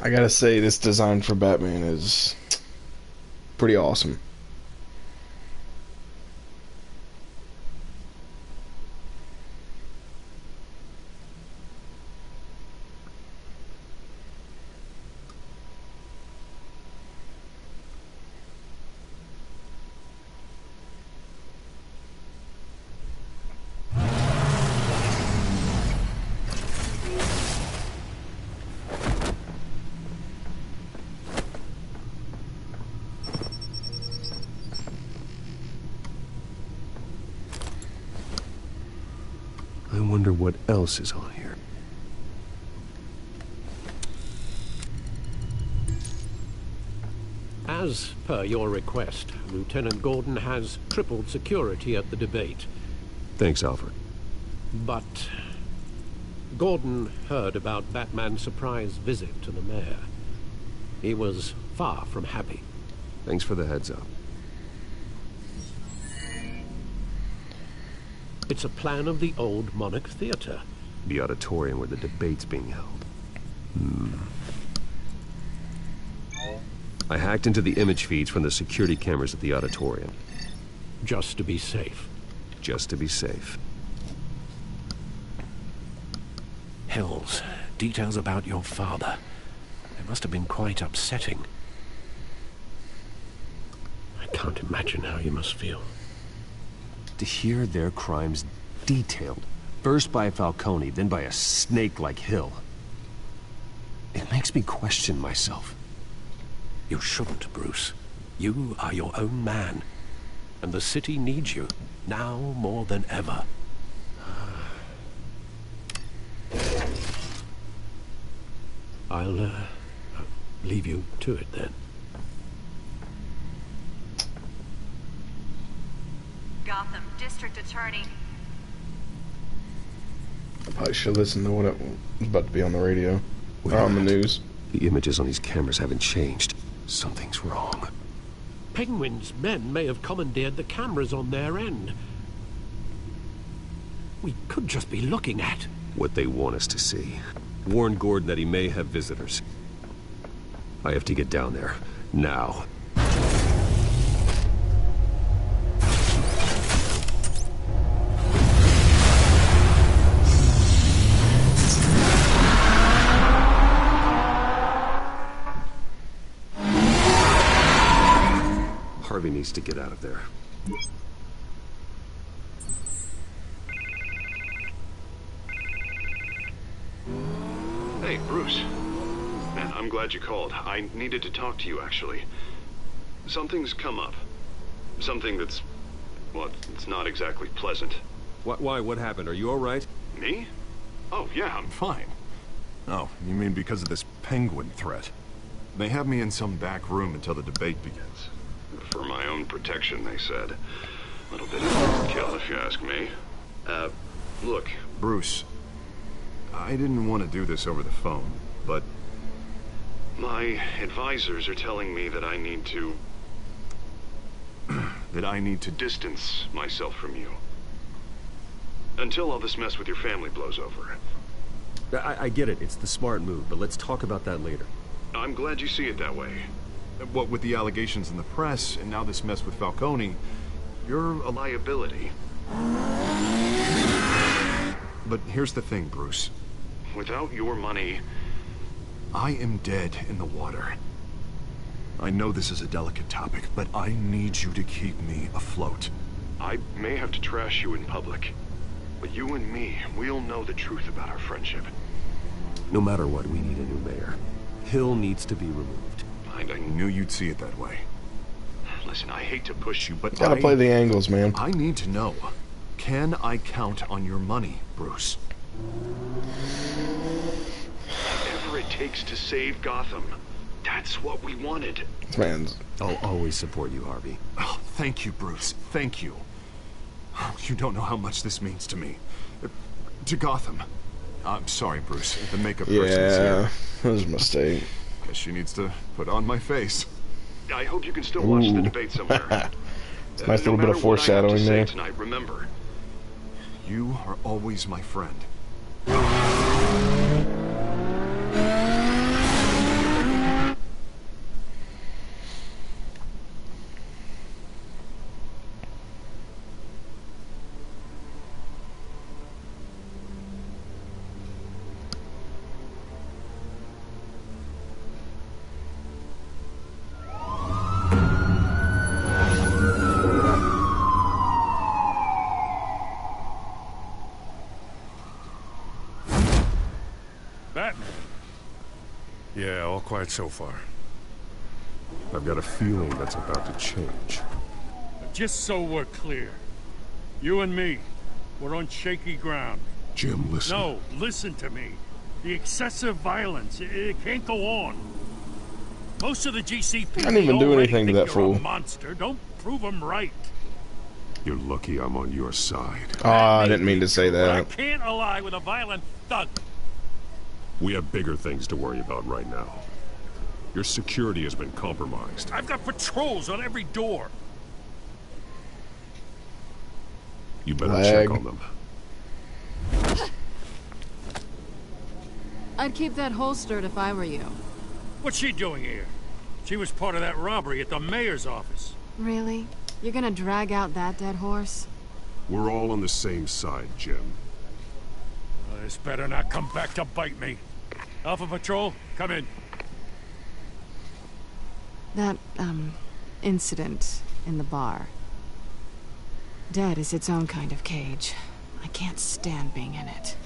I gotta say, this design for Batman is pretty awesome. I wonder what else is on here. As per your request, Lieutenant Gordon has tripled security at the debate. Thanks, Alfred. But Gordon heard about Batman's surprise visit to the mayor. He was far from happy. Thanks for the heads up. It's a plan of the old Monarch Theater. The auditorium where the debate's being held. I hacked into the image feeds from the security cameras at the auditorium. Just to be safe. Just to be safe. Hells, details about your father. It must have been quite upsetting. I can't imagine how you must feel. To hear their crimes detailed, first by Falcone, then by a snake like Hill. It makes me question myself. You shouldn't, Bruce. You are your own man. And the city needs you, now more than ever. I'll leave you to it then. Gotham District Attorney. I probably should listen to what it was about to be on the radio. Or on the news. The images on these cameras haven't changed. Something's wrong. Penguin's men may have commandeered the cameras on their end. We could just be looking at what they want us to see. Warn Gordon that he may have visitors. I have to get down there. Now. Harvey needs to get out of there. Hey, Bruce. Man, I'm glad you called. I needed to talk to you, actually. Something's come up. Something that's... well, it's not exactly pleasant. Why? What happened? Are you all right? Me? Oh, yeah, I'm fine. Oh, you mean because of this penguin threat? They have me in some back room until the debate begins. For my own protection, they said. A little bit of overkill, if you ask me. Look, Bruce. I didn't want to do this over the phone, but... my advisors are telling me that I need to... that I need to distance myself from you. Until all this mess with your family blows over. I get it. It's the smart move, but let's talk about that later. I'm glad you see it that way. What with the allegations in the press, and now this mess with Falcone, you're a liability. But here's the thing, Bruce. Without your money, I am dead in the water. I know this is a delicate topic, but I need you to keep me afloat. I may have to trash you in public, but you and me, we'll know the truth about our friendship. No matter what, we need a new mayor. Hill needs to be removed. I knew you'd see it that way. Listen, I hate to push you, but Gotta play the angles, man. I need to know. Can I count on your money, Bruce? Whatever it takes to save Gotham. That's what we wanted. Man's... I'll always support you, Harvey. Oh, thank you, Bruce. Thank you. You don't know how much this means to me. To Gotham. I'm sorry, Bruce. The makeup person's here. Yeah, that was a mistake. Guess she needs to put on my face. I hope you can still watch the debate somewhere. Nice little bit of foreshadowing there. Tonight, remember, you are always my friend. Batman? Yeah, all quiet so far. I've got a feeling that's about to change. Just so we're clear, you and me, we're on shaky ground. Jim, listen. No, listen to me. The excessive violence, it can't go on. Most of the GCP I didn't even do anything to that you're fool. A monster. Don't prove them right. You're lucky I'm on your side. Oh, I didn't mean to say But I that. can't ally with a violent thug. We have bigger things to worry about right now. Your security has been compromised. I've got patrols on every door. You better Lag. check on them. I'd keep that holstered if I were you. What's she doing here? She was part of that robbery at the mayor's office. Really? You're gonna drag out that dead horse? We're all on the same side, Jim. This better not come back to bite me. Alpha Patrol, come in. That, incident in the bar. Dead is its own kind of cage. I can't stand being in it.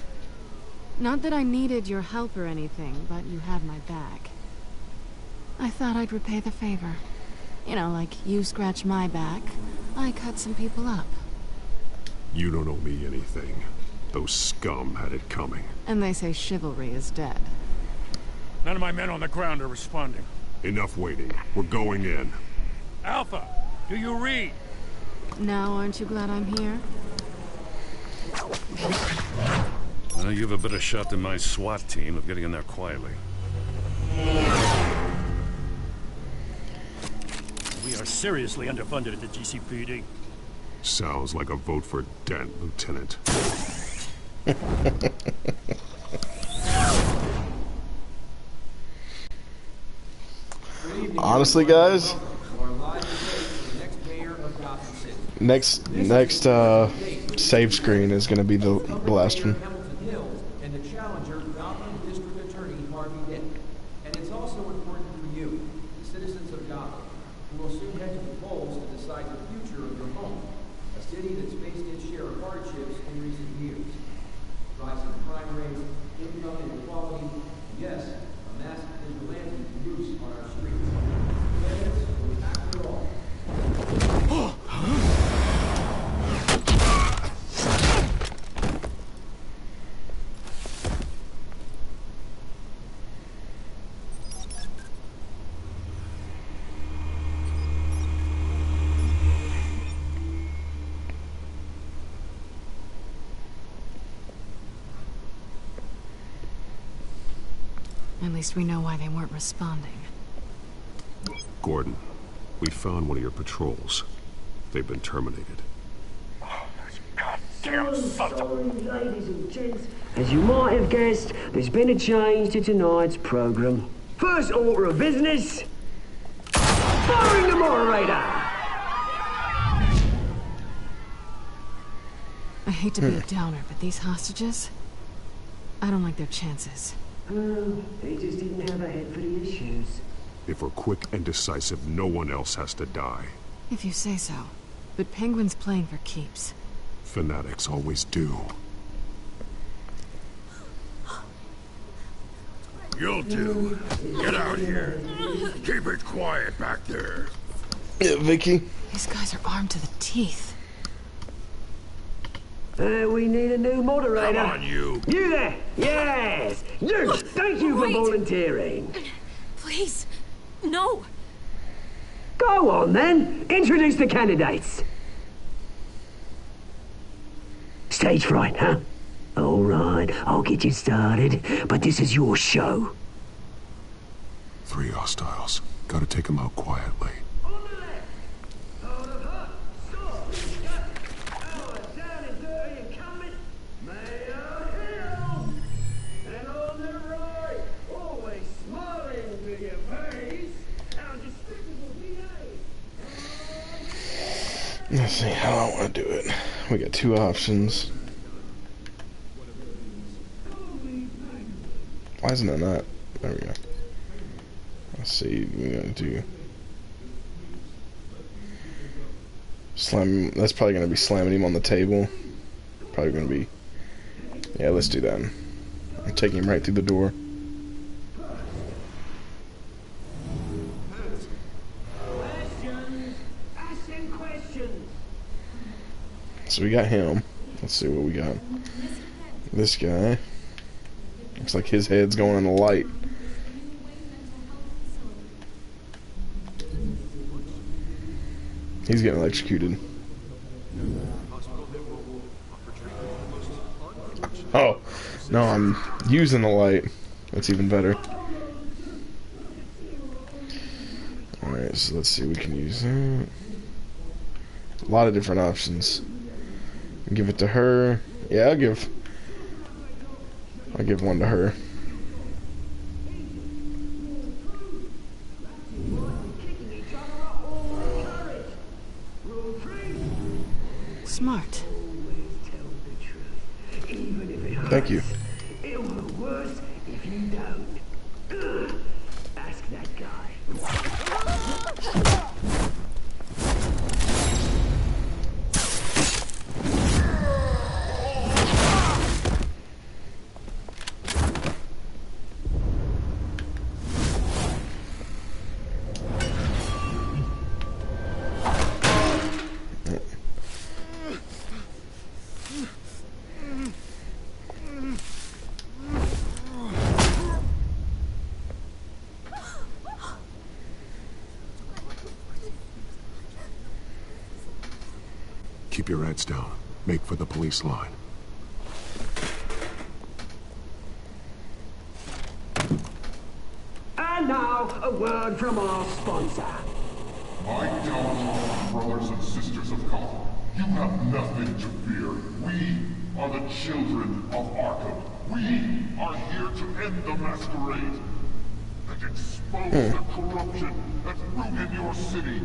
Not that I needed your help or anything, but you had my back. I thought I'd repay the favor. You know, like you scratch my back, I cut some people up. You don't owe me anything. Those scum had it coming. And they say chivalry is dead. None of my men on the ground are responding. Enough waiting. We're going in. Alpha, do you read? Now, aren't you glad I'm here? You have a better shot than my SWAT team of getting in there quietly. We are seriously underfunded at the GCPD. Sounds like a vote for Dent, Lieutenant. Honestly, guys, next save screen is gonna be the last one. And the challenger, Gotham District Attorney Harvey Dent. And it's also important for you, the citizens of Gotham, who will soon head to the polls to decide the future of your home, a city that's faced its share of hardships in recent years. Rising crime rates, income inequality, and yes, a mass vigilante loose on our streets. Evidence was after all. At least we know why they weren't responding. Gordon, we found one of your patrols. They've been terminated. Ladies and gents, as you might have guessed, there's been a change to tonight's program. First order of business, firing the moderator! I hate to be a downer, but these hostages, I don't like their chances. They just didn't have a head for the issues. If we're quick and decisive, no one else has to die. If you say so. But Penguin's playing for keeps. Fanatics always do. You'll do. Get out here. Keep it quiet back there. Yeah, Vicky. These guys are armed to the teeth. We need a new moderator. Come on, you. You there! Yes! You! Thank you for volunteering. Please, no. Go on, then. Introduce the candidates. Stage fright, huh? All right, I'll get you started, but this is your show. 3 hostiles. Gotta take them out quietly. Let's see how I want to do it. We got 2 options. Why isn't it not? There we go. Let's see. We gotta do slam. That's probably gonna be slamming him on the table. Probably gonna be. Yeah, let's do that. I'm taking him right through the door. So we got him. Let's see what we got. This guy. Looks like his head's going in the light. He's getting electrocuted. Oh, no, I'm using the light. That's even better. Alright, so let's see, we can use that. A lot of different options. Give it to her. Yeah, I'll give one to her. Smart. Thank you. It'll look worse if you don't. Ask that guy. Keep your heads down. Make for the police line. And now, a word from our sponsor. My Telltale brothers and sisters of Gotham, you have nothing to fear. We are the children of Arkham. We are here to end the masquerade and expose the corruption that's rooted your city.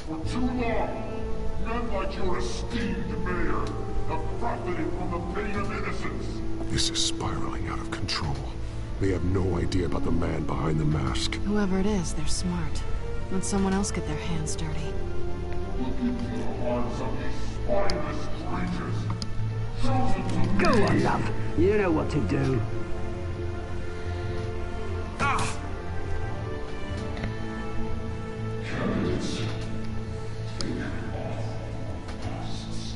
For too long, men like your esteemed mayor have profited from the pain of innocence. This is spiraling out of control. They have no idea about the man behind the mask. Whoever it is, they're smart. Let someone else get their hands dirty. Look into the hearts of these spineless creatures. Chosen to Go lead. on, love. You know what to do. Candidates, take off masks.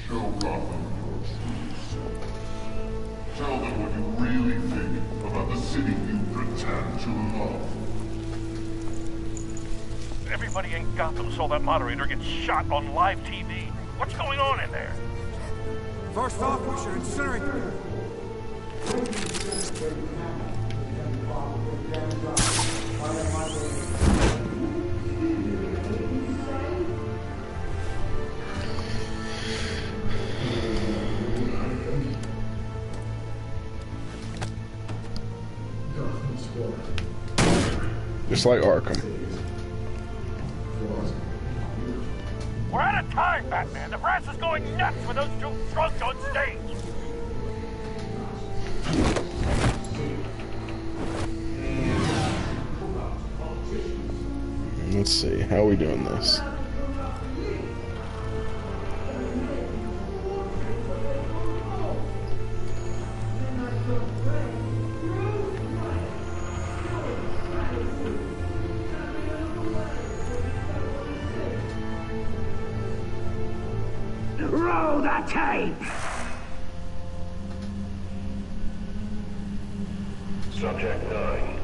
Show Gotham your true self. Tell them what you really think about the city you pretend to love. Everybody in Gotham saw that moderator get shot on live TV. What's going on in there? First off, we should incinerate them. Just like Arkham. We're out of time, Batman. The press is going nuts with those two drunks on stage. Let's see, how are we doing this? Roll the tape! Subject 9.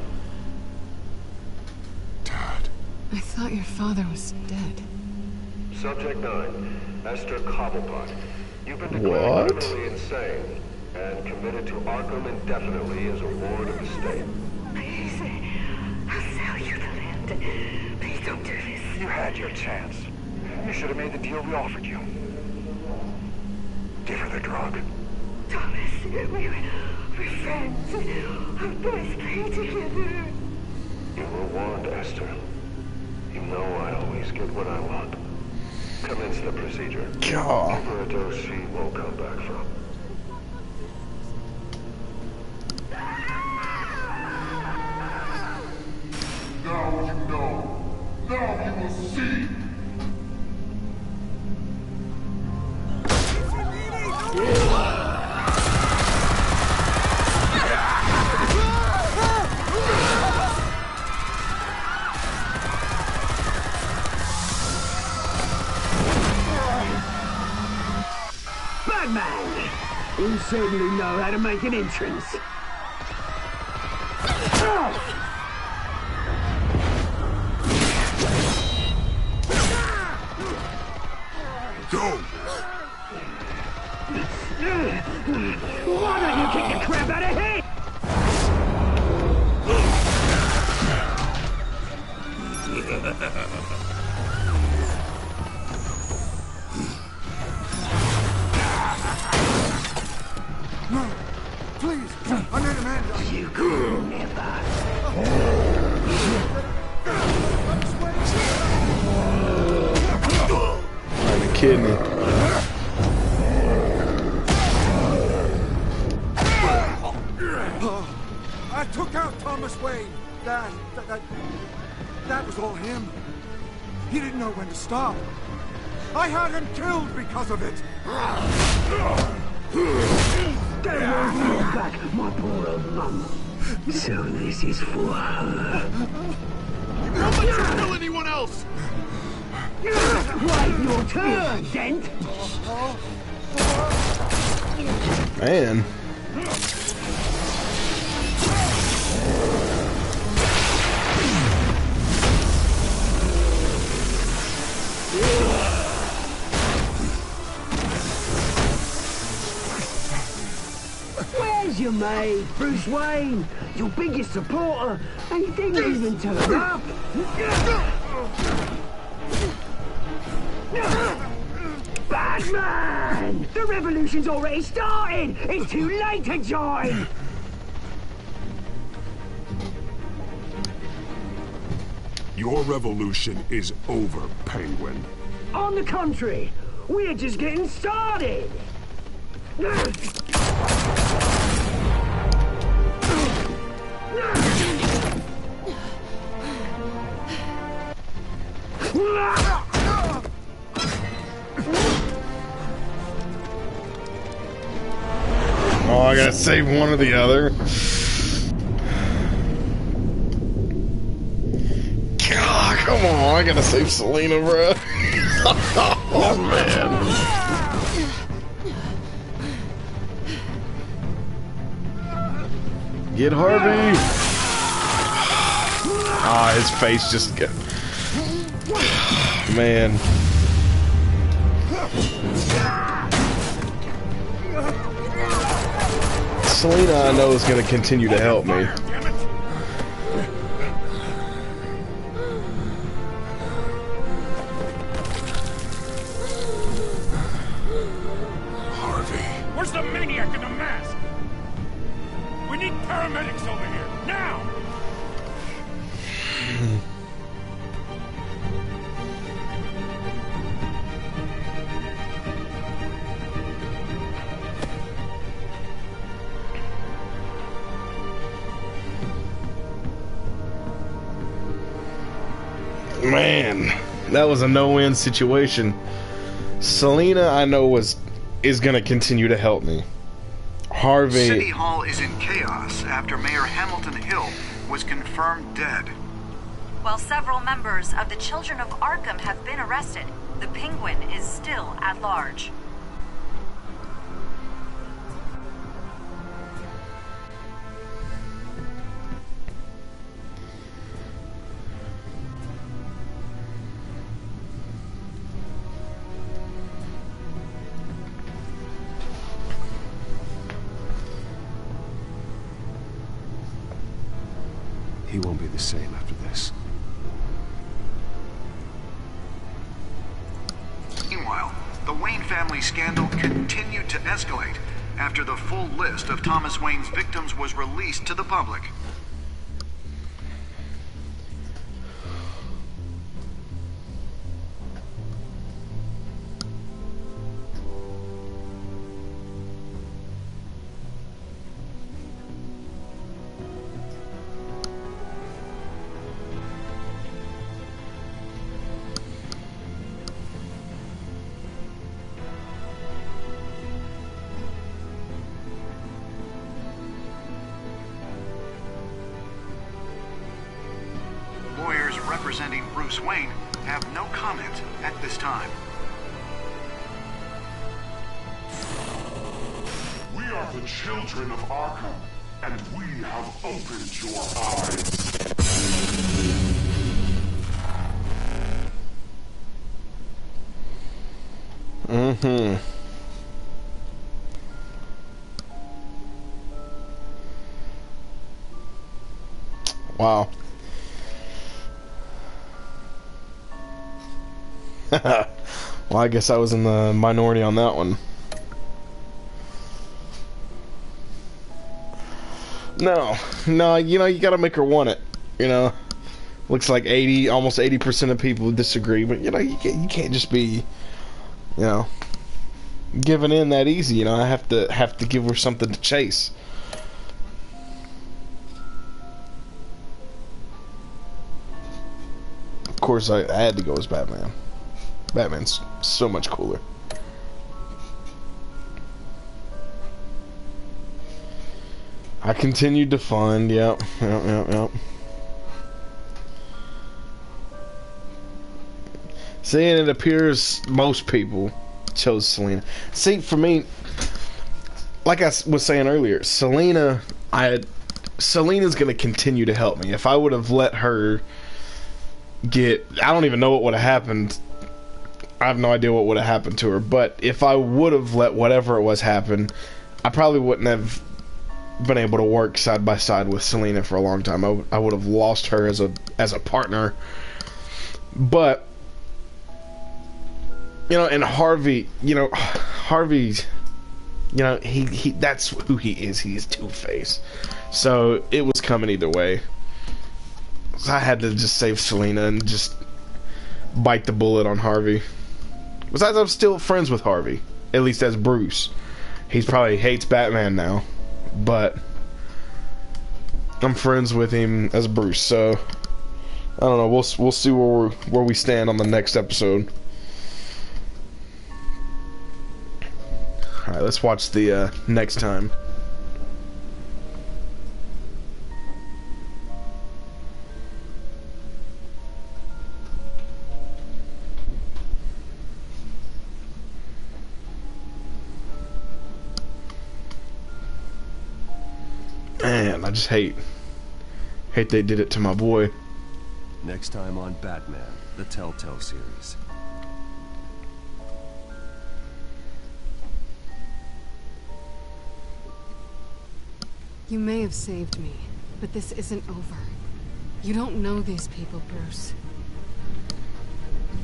I thought your father was dead. Subject 9. Esther Cobblepot. You've been declared criminally insane and committed to Arkham indefinitely as a ward of the state. Please, I'll sell you the land. Please don't do this. You had your chance. You should have made the deal we offered you. Give her the drug. Thomas, we're friends. Our boys play together. You were warned, Esther. You know I always get what I want. Commence the procedure. God. Give her a dose she won't come back from. Now you know. Now you will see. Batman! You certainly know how to make an entrance. Go! Why don't you kick the crap out of him? No, please, I made Amanda. You could never. Are you kidding me? I took out Thomas Wayne. That was all him. He didn't know when to stop. I had him killed because of it. Get back, my poor old mum. So this is for her. Don't let you kill anyone else! Wait your turn, Dent. Man. Where's your mate, Bruce Wayne? Your biggest supporter, and he didn't even turn up. Batman! The revolution's already started! It's too late to join! Your revolution is over, Penguin. On the contrary, we're just getting started! Oh, I gotta save one or the other. God, come on, I gotta save Selena, bro. Oh, man. Get Harvey. Ah, his face just got... Man. Selena, I know, is going to continue to help me. Harvey. Where's the maniac in the mask? We need paramedics over here, now! Man, that was a no-win situation. Selena, I know, is gonna continue to help me. Harvey... City Hall is in chaos after Mayor Hamilton Hill was confirmed dead. While several members of the Children of Arkham have been arrested, the Penguin is still at large. He won't be the same after this. Meanwhile, the Wayne family scandal continued to escalate after the full list of Thomas Wayne's victims was released to the public. Lawyers representing Bruce Wayne have no comment at this time. are the children of Arkham, and we have opened your eyes. Mm-hmm. Wow. Well, I guess I was in the minority on that one. No, you know, you gotta make her want it, you know. Looks like almost 80% of people disagree, but you know, you can't just be, you know, giving in that easy, you know. I have to give her something to chase. Of course, I had to go as Batman. Batman's so much cooler. I continued to fund, yep. See, and it appears most people chose Selena. See, for me, like I was saying earlier, Selena's gonna continue to help me. If I would have let her I don't even know what would have happened. I have no idea what would have happened to her, but if I would have let whatever it was happen, I probably wouldn't have been able to work side by side with Selena for a long time. I would have lost her as a partner. But you know, and Harvey, you know, he that's who he is. He's Two-Face. So it was coming either way. So I had to just save Selena and just bite the bullet on Harvey. Besides, I'm still friends with Harvey, at least as Bruce. He probably hates Batman now, but I'm friends with him as Bruce. So I don't know. We'll see where we stand on the next episode. All right, let's watch the next time. Man, I just hate they did it to my boy. Next time on Batman, the Telltale Series. You may have saved me, but this isn't over. You don't know these people, Bruce.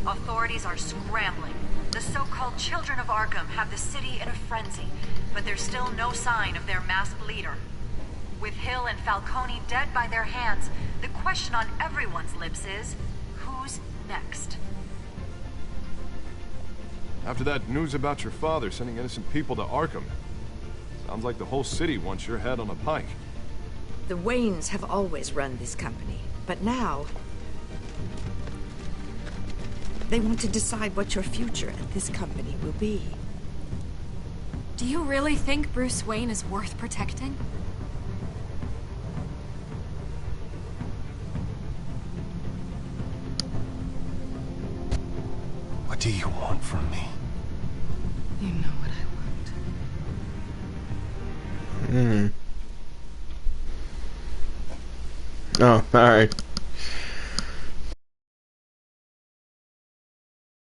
Authorities are scrambling. The so-called Children of Arkham have the city in a frenzy, but there's still no sign of their masked leader. With Hill and Falcone dead by their hands, the question on everyone's lips is, who's next? After that news about your father sending innocent people to Arkham, sounds like the whole city wants your head on a pike. The Waynes have always run this company, but now they want to decide what your future at this company will be. Do you really think Bruce Wayne is worth protecting? What do you want from me? You know what I want. Oh, alright.